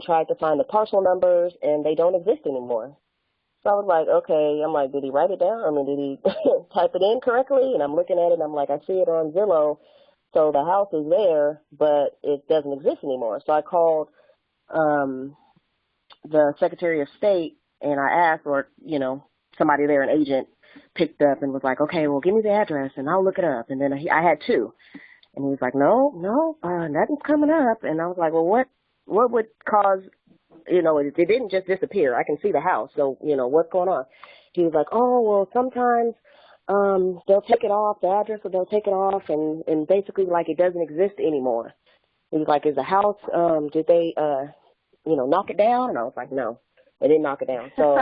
S9: tried to find the parcel numbers, and they don't exist anymore. So I was like, okay. I'm like, did he write it down? I mean, did he type it in correctly? And I'm looking at it, and I'm like, I see it on Zillow. So the house is there, but it doesn't exist anymore. So I called the Secretary of State, and I asked, or, you know, somebody there, an agent, picked up and was like, okay, well, give me the address, and I'll look it up. And then I had two. And he was like, no, nothing's coming up. And I was like, well, what would cause, you know, it didn't just disappear. I can see the house. So, you know, what's going on? He was like, oh, well, sometimes they'll take it off, the address, or they'll take it off, and basically, like, it doesn't exist anymore. He was like, is the house, did they, you know, knock it down? And I was like, no, they didn't knock it down. So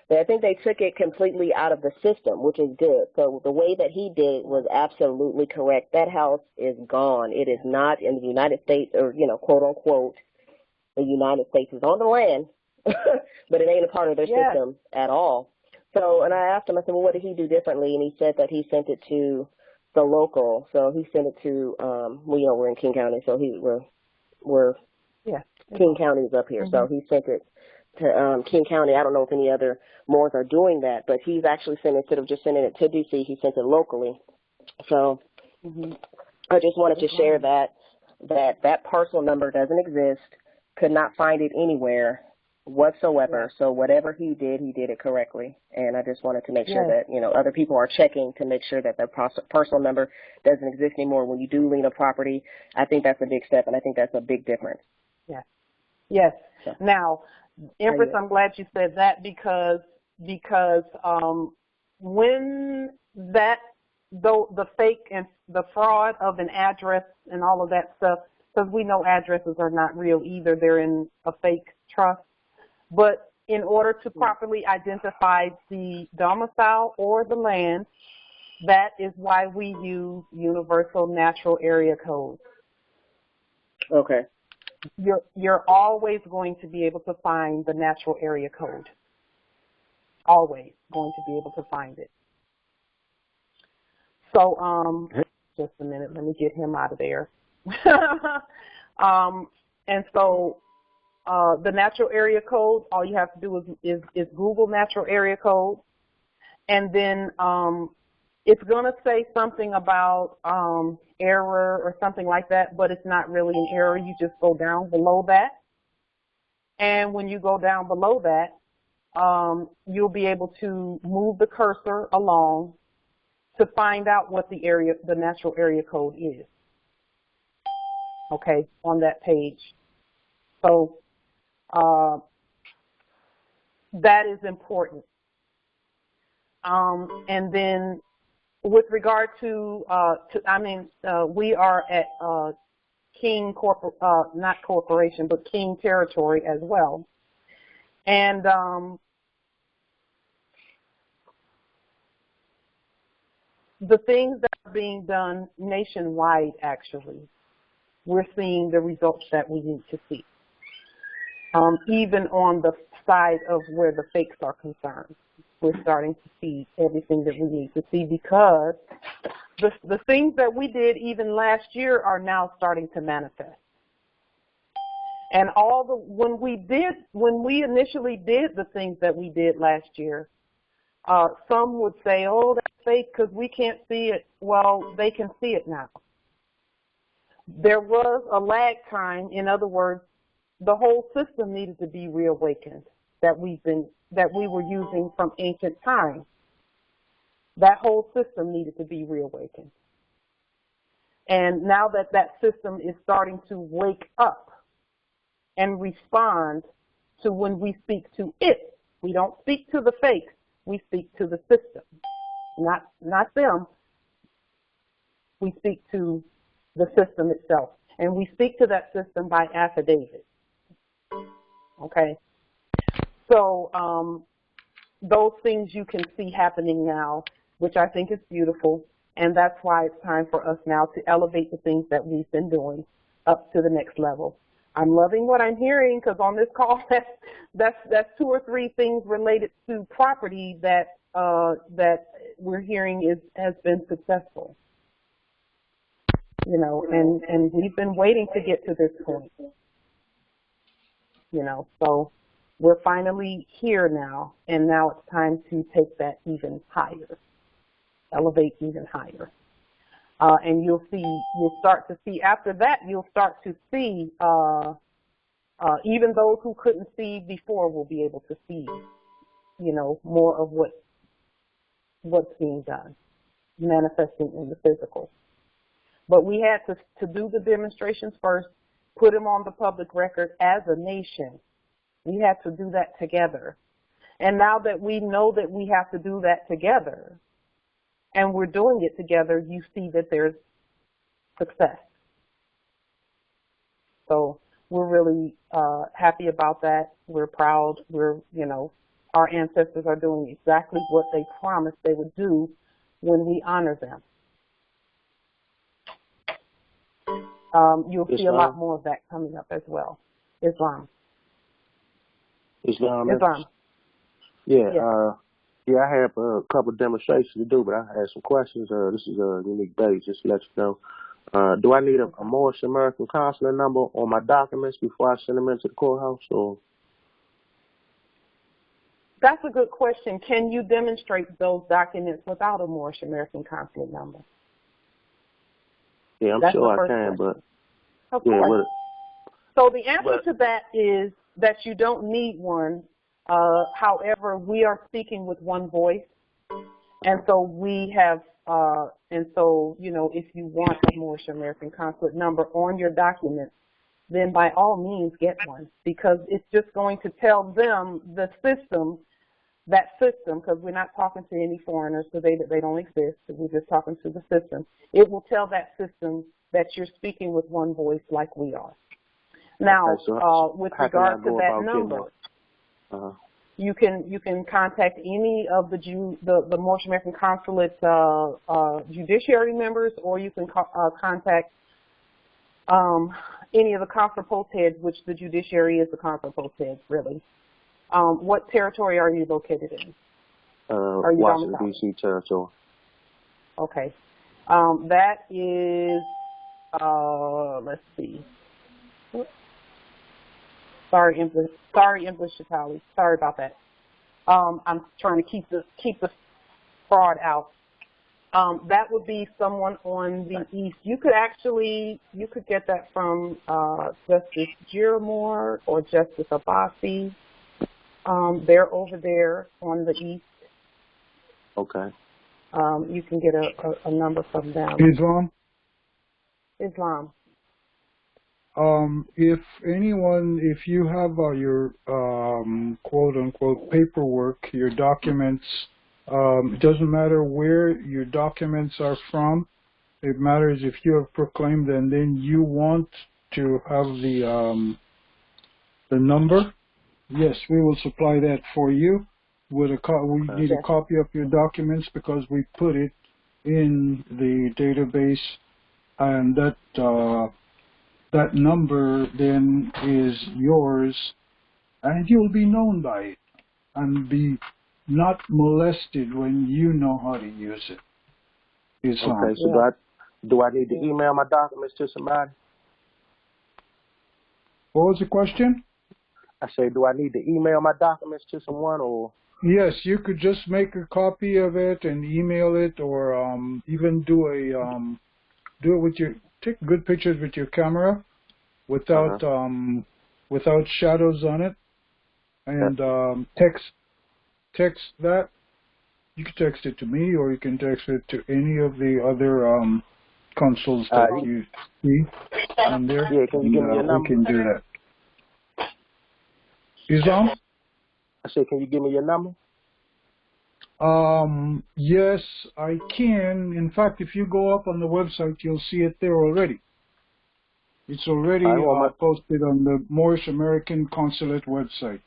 S9: I think they took it completely out of the system, which is good. So the way that he did it was absolutely correct. That house is gone. It is not in the United States, or, you know, quote unquote, the United States is on the land, but it ain't a part of their system at all. So, and I asked him, I said, well, what did he do differently? And he said that he sent it to the local. So he sent it to, well, you know, we're in King County, so we're King County is up here. Mm-hmm. So he sent it to King County. I don't know if any other Moors are doing that, but he's actually sent it, instead of just sending it to D.C., he sent it locally. So I just wanted to share that parcel number doesn't exist, could not find it anywhere whatsoever. So whatever he did it correctly. And I just wanted to make sure that, you know, other people are checking to make sure that the parcel number doesn't exist anymore. When you do lien a property, I think that's a big step, and I think that's a big difference.
S1: Yes. So. Now, Empress, I'm glad you said that, because when the fake and the fraud of an address and all of that stuff, because we know addresses are not real either, they're in a fake trust. But in order to properly identify the domicile or the land, that is why we use universal natural area codes.
S9: Okay.
S1: You're always going to be able to find the natural area code. Always going to be able to find it. So, just a minute, let me get him out of there. And so, the natural area code, all you have to do is Google natural area code, and then it's going to say something about error or something like that, but it's not really an error. You just go down below that, And when you go down below that, you'll be able to move the cursor along to find out what the natural area code is, okay, on that page. So that is important. And then with regard to we are at King not corporation, but King territory as well. And the things that are being done nationwide, actually, we're seeing the results that we need to see, even on the side of where the fakes are concerned. We're starting to see everything that we need to see, because the things that we did even last year are now starting to manifest. And when we initially did the things that we did last year, some would say, oh, that's fake because we can't see it. Well, they can see it now. There was a lag time. In other words, the whole system needed to be reawakened that we were using from ancient times. That whole system needed to be reawakened. And now that that system is starting to wake up and respond to when we speak to it, we don't speak to the fakes, we speak to the system, not them. We speak to the system itself, and we speak to that system by affidavit. Okay, so those things you can see happening now, which I think is beautiful, and that's why it's time for us now to elevate the things that we've been doing up to the next level. I'm loving what I'm hearing, because on this call, that's 2 or 3 things related to property that we're hearing has been successful. You know, and we've been waiting to get to this point. You know, so we're finally here now, and now it's time to take that even higher, elevate even higher. And you'll start to see, after that, you'll start to see, even those who couldn't see before will be able to see, you know, more of what's being done, manifesting in the physical. But we had to do the demonstrations first, put them on the public record as a nation. We had to do that together. And now that we know that we have to do that together, and we're doing it together, you see that there's success. So we're really happy about that. We're proud. Our ancestors are doing exactly what they promised they would do when we honor them. You'll see a lot more of that coming up as well. Islam.
S10: Islam.
S1: Yeah.
S10: Yeah, I have a couple of demonstrations to do, but I have some questions. This is a unique base, just to let you know. Do I need a Moorish American consular number on my documents before I send them into the courthouse? Or?
S1: That's a good question. Can you demonstrate those documents without a Moorish American consulate number?
S10: Yeah, I'm sure I can, but
S1: of course. So the answer to that is that you don't need one. However, we are speaking with one voice, and so we have, if you want a Moorish American consulate number on your documents, then by all means get one, because it's just going to tell them the system, because we're not talking to any foreigners, so they don't exist. We're just talking to the system. It will tell that system that you're speaking with one voice like we are. Now,
S10: okay, so
S1: with regard to that number, you can contact any of the Moorish American Consulate judiciary members, or you can contact any of the consular post heads, which the judiciary is the consular post heads, really. What territory are you located in?
S10: Washington, D.C. territory.
S1: Okay. That is, let's see. Sorry, English Chitali. Sorry about that. I'm trying to keep the fraud out. That would be someone on the east. You could get that from Justice Giramore or Justice Abbasi. They're over there on the east.
S10: Okay.
S1: You can get a number from them. Islam.
S11: If you have your quote unquote paperwork, your documents, it doesn't matter where your documents are from. It matters if you have proclaimed and then you want to have the number. Yes, we will supply that for you. We need a copy of your documents because we put it in the database, and that number then is yours, and you'll be known by it and be not molested when you know how to use it.
S10: Okay, so do I need to email my documents to somebody?
S11: What was the question?
S10: I say, do I need to email my documents to someone, or?
S11: Yes, you could just make a copy of it and email it, or even do it with take good pictures with your camera without shadows on it, and text that. You can text it to me, or you can text it to any of the other consoles that you see on there.
S10: Yeah, can you give me your number?
S11: We can do that. Islam?
S10: I said, can you give me your number?
S11: Yes, I can. In fact, if you go up on the website, you'll see it there already. It's already posted on the Moorish American Consulate website.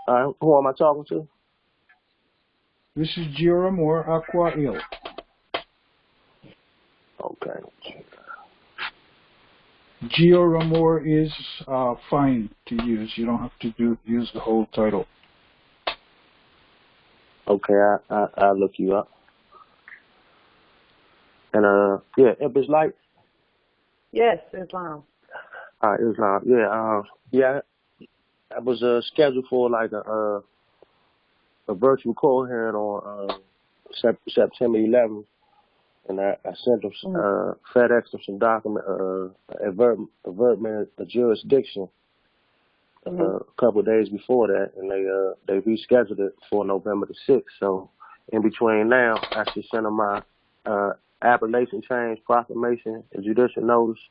S10: Who am I talking to?
S11: This is Giramore Aqua Il.
S10: Okay.
S11: Giramore is fine to use. You don't have to use the whole title.
S10: Okay, I'll look you up. And if it's like.
S1: Yes, Islam.
S10: Islam. Yeah. I was scheduled for like a virtual call hearing on September 11th, and I sent them FedEx them some document avertment of jurisdiction a couple of days before that, and they rescheduled it for November the 6th. So in between now, I should send them my appellation change proclamation, and judicial notice,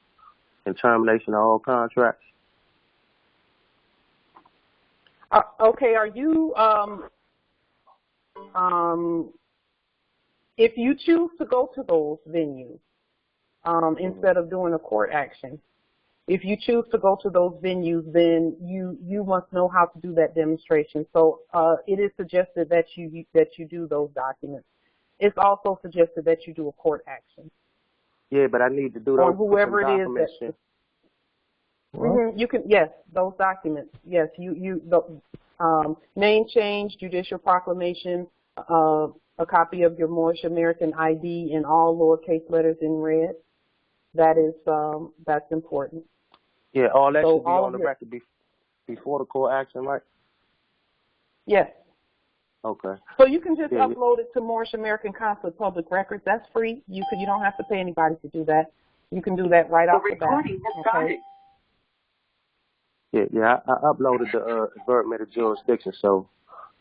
S10: and termination of all contracts.
S1: Okay, are you if you choose to go to those venues instead of doing a court action, if you choose to go to those venues, then you must know how to do that demonstration. So it is suggested that you do those documents. It's also suggested that you do a court action.
S10: Yeah, but I need to do those.
S1: Or whoever it is that. You can, yes, those documents. Yes, name change, judicial proclamation, a copy of your Moorish American ID in all lowercase letters in red. That's important.
S10: Yeah, all that should be on the record before the court action, right?
S1: Yes.
S10: Okay.
S1: So you can just upload it to Moorish American Consulate Public Records. That's free. You don't have to pay anybody to do that. You can do that right off the bat. Okay.
S10: Yeah, I uploaded the avertment of jurisdiction, so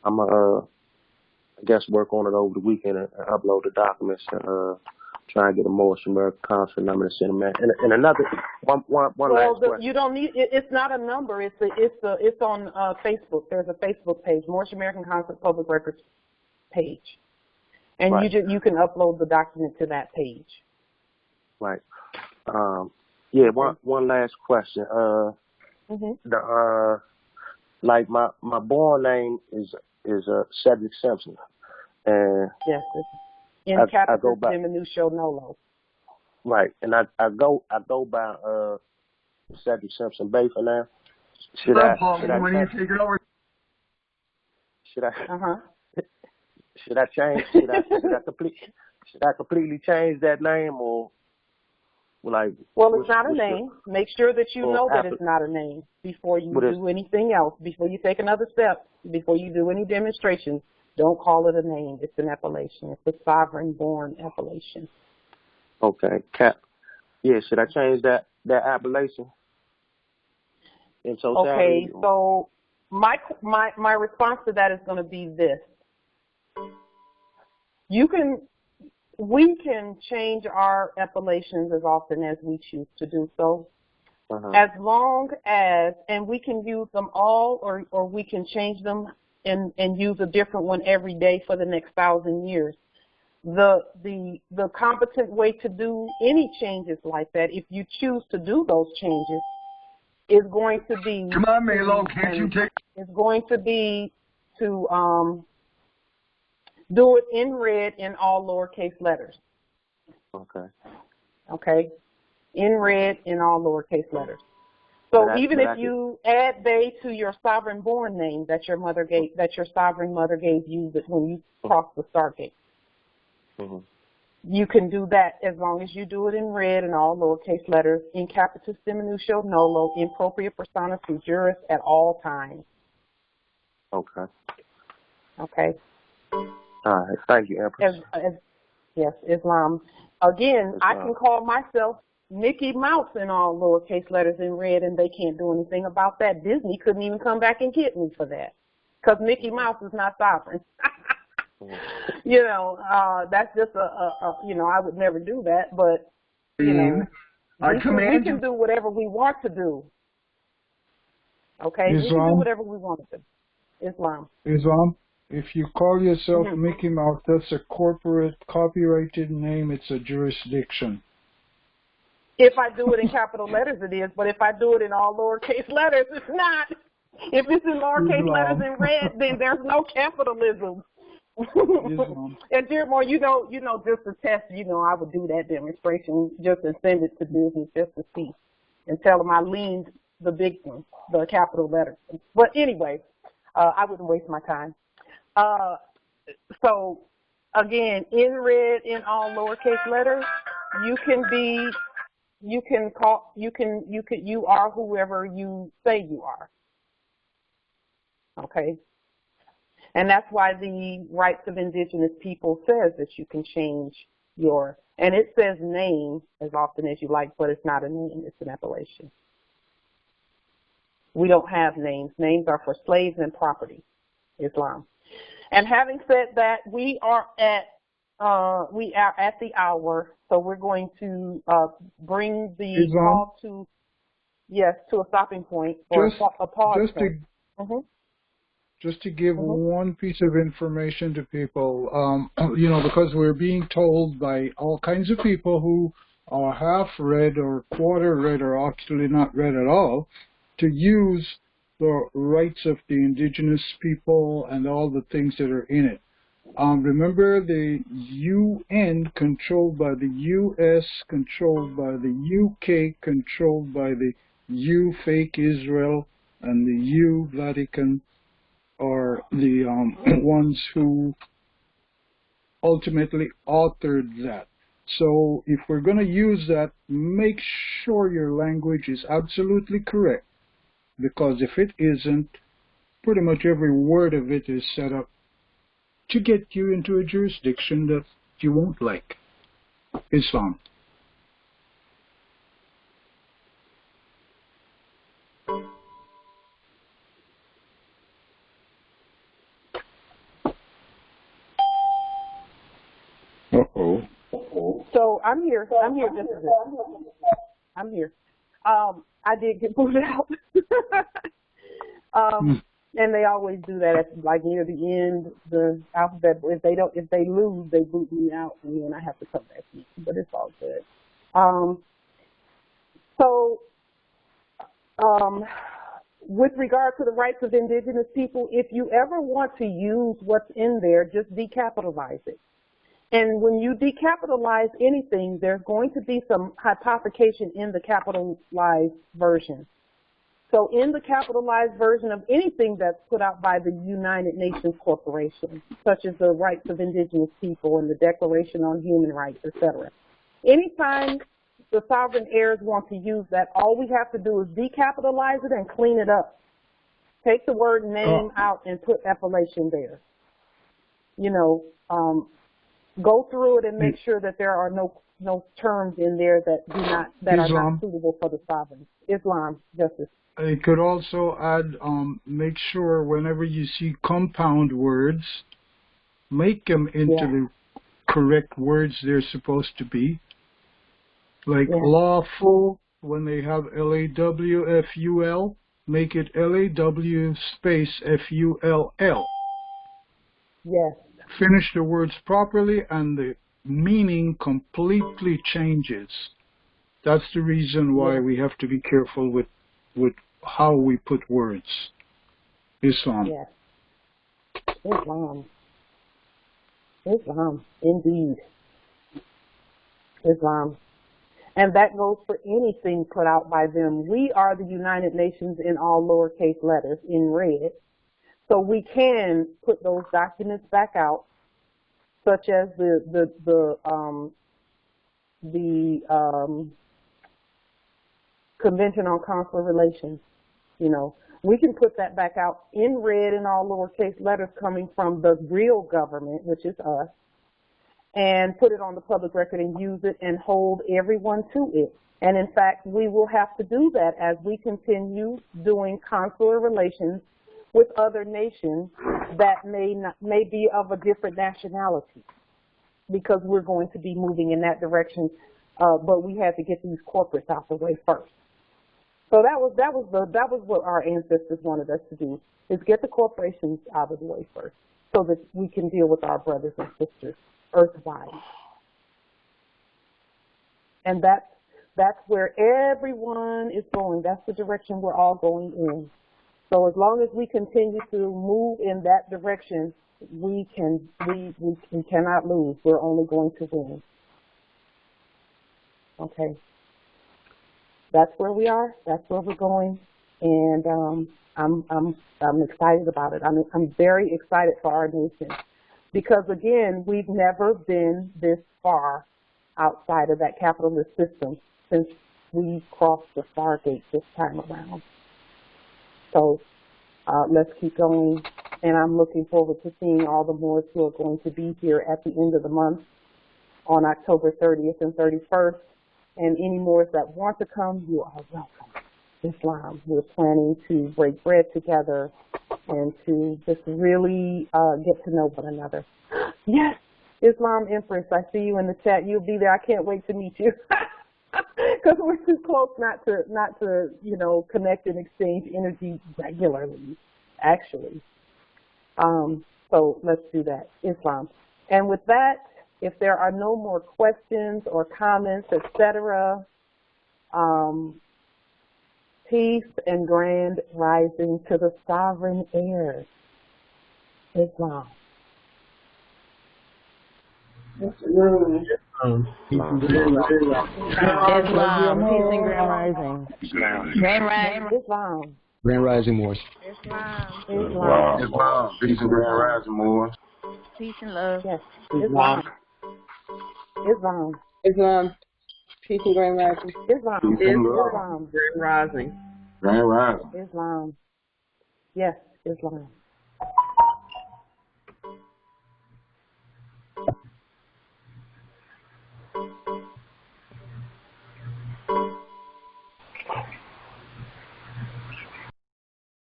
S10: I'm I guess work on it over the weekend and upload the documents and try and get a Moorish American Consulate number to send them in. And another one last question.
S1: You don't need it's not a number. It's on Facebook. There's a Facebook page, Moorish American Consulate Public Records page, and you can upload the document to that page. Right.
S10: One last question. Like my born name is Cedric Simpson, and
S1: yes, in capital diminution nolo.
S10: Right, and I go by Cedric Simpson Bay for now. Should I change? Should I completely change that name, or like?
S1: Well, it's not a name. Make sure that you know that it's not a name before you do anything else. Before you take another step, before you do any demonstrations, Don't call it a name. It's an appellation. It's a sovereign-born appellation.
S10: Okay. Yeah, should I change that appellation in totality?
S1: Okay, so my response to that is going to be this. We can change our appellations as often as we choose to do so, as long as, and we can use them all, or we can change them and use a different one every day for the next 1,000 years. The competent way to do any changes like that, if you choose to do those changes, is going to be.
S3: Come on, Melo, can't you take?
S1: It's going to be to do it in red in all lowercase letters.
S10: Okay.
S1: Okay. In red in all lowercase letters. So even if you add "they" to your sovereign-born name that your sovereign mother gave you when you crossed the Stargate, you can do that as long as you do it in red in all lowercase letters, in capitis diminutio nolo, in propria persona sui juris at all times.
S10: Okay.
S1: Okay.
S10: All right. Thank you, Empress.
S1: Yes, Islam. Again, I can call myself Mickey Mouse in all lowercase letters in red, and they can't do anything about that. Disney couldn't even come back and get me for that, because Mickey Mouse is not sovereign. You know, that's just I would never do that, but, you know, we can do whatever we want to do. Okay?
S11: Islam,
S1: we can do whatever we want to do.
S11: Islam, if you call yourself Mickey Mouse, that's a corporate copyrighted name. It's a jurisdiction.
S1: If I do it in capital letters, it is, but if I do it in all lowercase letters, it's not. If it's in lowercase letters in red, then there's no capitalism. And Jeremiah, you know, just to test, I would do that demonstration just and send it to business just to see and tell them I leaned the big one, the capital letters. But anyway, I wouldn't waste my time. So again, in red in all lowercase letters, you are whoever you say you are. Okay? And that's why the Rights of Indigenous People says that you can change and it says name as often as you like, but it's not a name, it's an appellation. We don't have names. Names are for slaves and property, Islam. And having said that, we are at the hour, so we're going to bring the
S11: Islam,
S1: call to a stopping point or a pause point.
S11: Just to give one piece of information to people, because we're being told by all kinds of people who are half read or quarter read or actually not read at all, to use the rights of the indigenous people and all the things that are in it. Remember, the UN controlled by the US, controlled by the UK, controlled by the U fake Israel, and the U Vatican are the ones who ultimately authored that. So if we're going to use that, make sure your language is absolutely correct, because if it isn't, pretty much every word of it is set up to get you into a jurisdiction that you won't like. Islam.
S1: So I'm here. This is it. I'm here. I did get booted out. And they always do that at like near the end, the alphabet. If they lose, they boot me out, and then I have to come back in. But it's all good. With regard to the rights of indigenous people, if you ever want to use what's in there, just decapitalize it. And when you decapitalize anything, there's going to be some hypothecation in the capitalized version. So in the capitalized version of anything that's put out by the United Nations Corporation, such as the Rights of Indigenous People and the Declaration on Human Rights, etc., anytime the sovereign heirs want to use that, all we have to do is decapitalize it and clean it up. Take the word name out and put appellation there. you know, go through it and make sure that there are no terms in there that are not suitable for the sovereign. Islam, Justice.
S11: I could also add, make sure whenever you see compound words, make them into the correct words they're supposed to be. Like lawful, when they have L-A-W-F-U-L, make it L-A-W space F-U-L-L.
S1: Yes.
S11: Finish the words properly and the meaning completely changes. That's the reason why we have to be careful with how we put words. Islam.
S1: Yes. Islam. Islam, indeed. Islam. And that goes for anything put out by them. We are the United Nations in all lowercase letters in red. So we can put those documents back out, such as the Convention on Consular Relations. You know, we can put that back out in red in all lowercase letters coming from the real government, which is us, and put it on the public record and use it and hold everyone to it. And in fact, we will have to do that as we continue doing consular relations with other nations that may be of a different nationality, because we're going to be moving in that direction. But we had to get these corporates out the way first. So that was what our ancestors wanted us to do, is get the corporations out of the way first, so that we can deal with our brothers and sisters earthwide. And that's where everyone is going. That's the direction we're all going in. So as long as we continue to move in that direction, we cannot lose. We're only going to win. Okay. That's where we are. That's where we're going, and I'm excited about it. I'm very excited for our nation, because again, we've never been this far outside of that capitalist system since we crossed the Stargate this time around. So let's keep going, and I'm looking forward to seeing all the Moors who are going to be here at the end of the month on October 30th and 31st. And any Moors that want to come, you are welcome. Islam, we're planning to break bread together and to just really get to know one another. Yes, Islam Empress, I see you in the chat. You'll be there. I can't wait to meet you, because we're too close not to connect and exchange energy regularly, actually. So let's do that, Islam. And with that, if there are no more questions or comments, etc., peace and grand rising to the sovereign heirs. Islam.
S12: Islam. Peace and grand rising.
S13: Grand rising.
S1: Islam.
S3: Grand rising, Moors.
S10: Islam. Peace and grand rising, Moors.
S13: Peace and love.
S1: Yes. Islam. Islam.
S7: Islam. Peace and grand rising.
S1: Islam.
S7: Islam. Grand rising.
S10: Grand rising.
S1: Islam. Yes, Islam.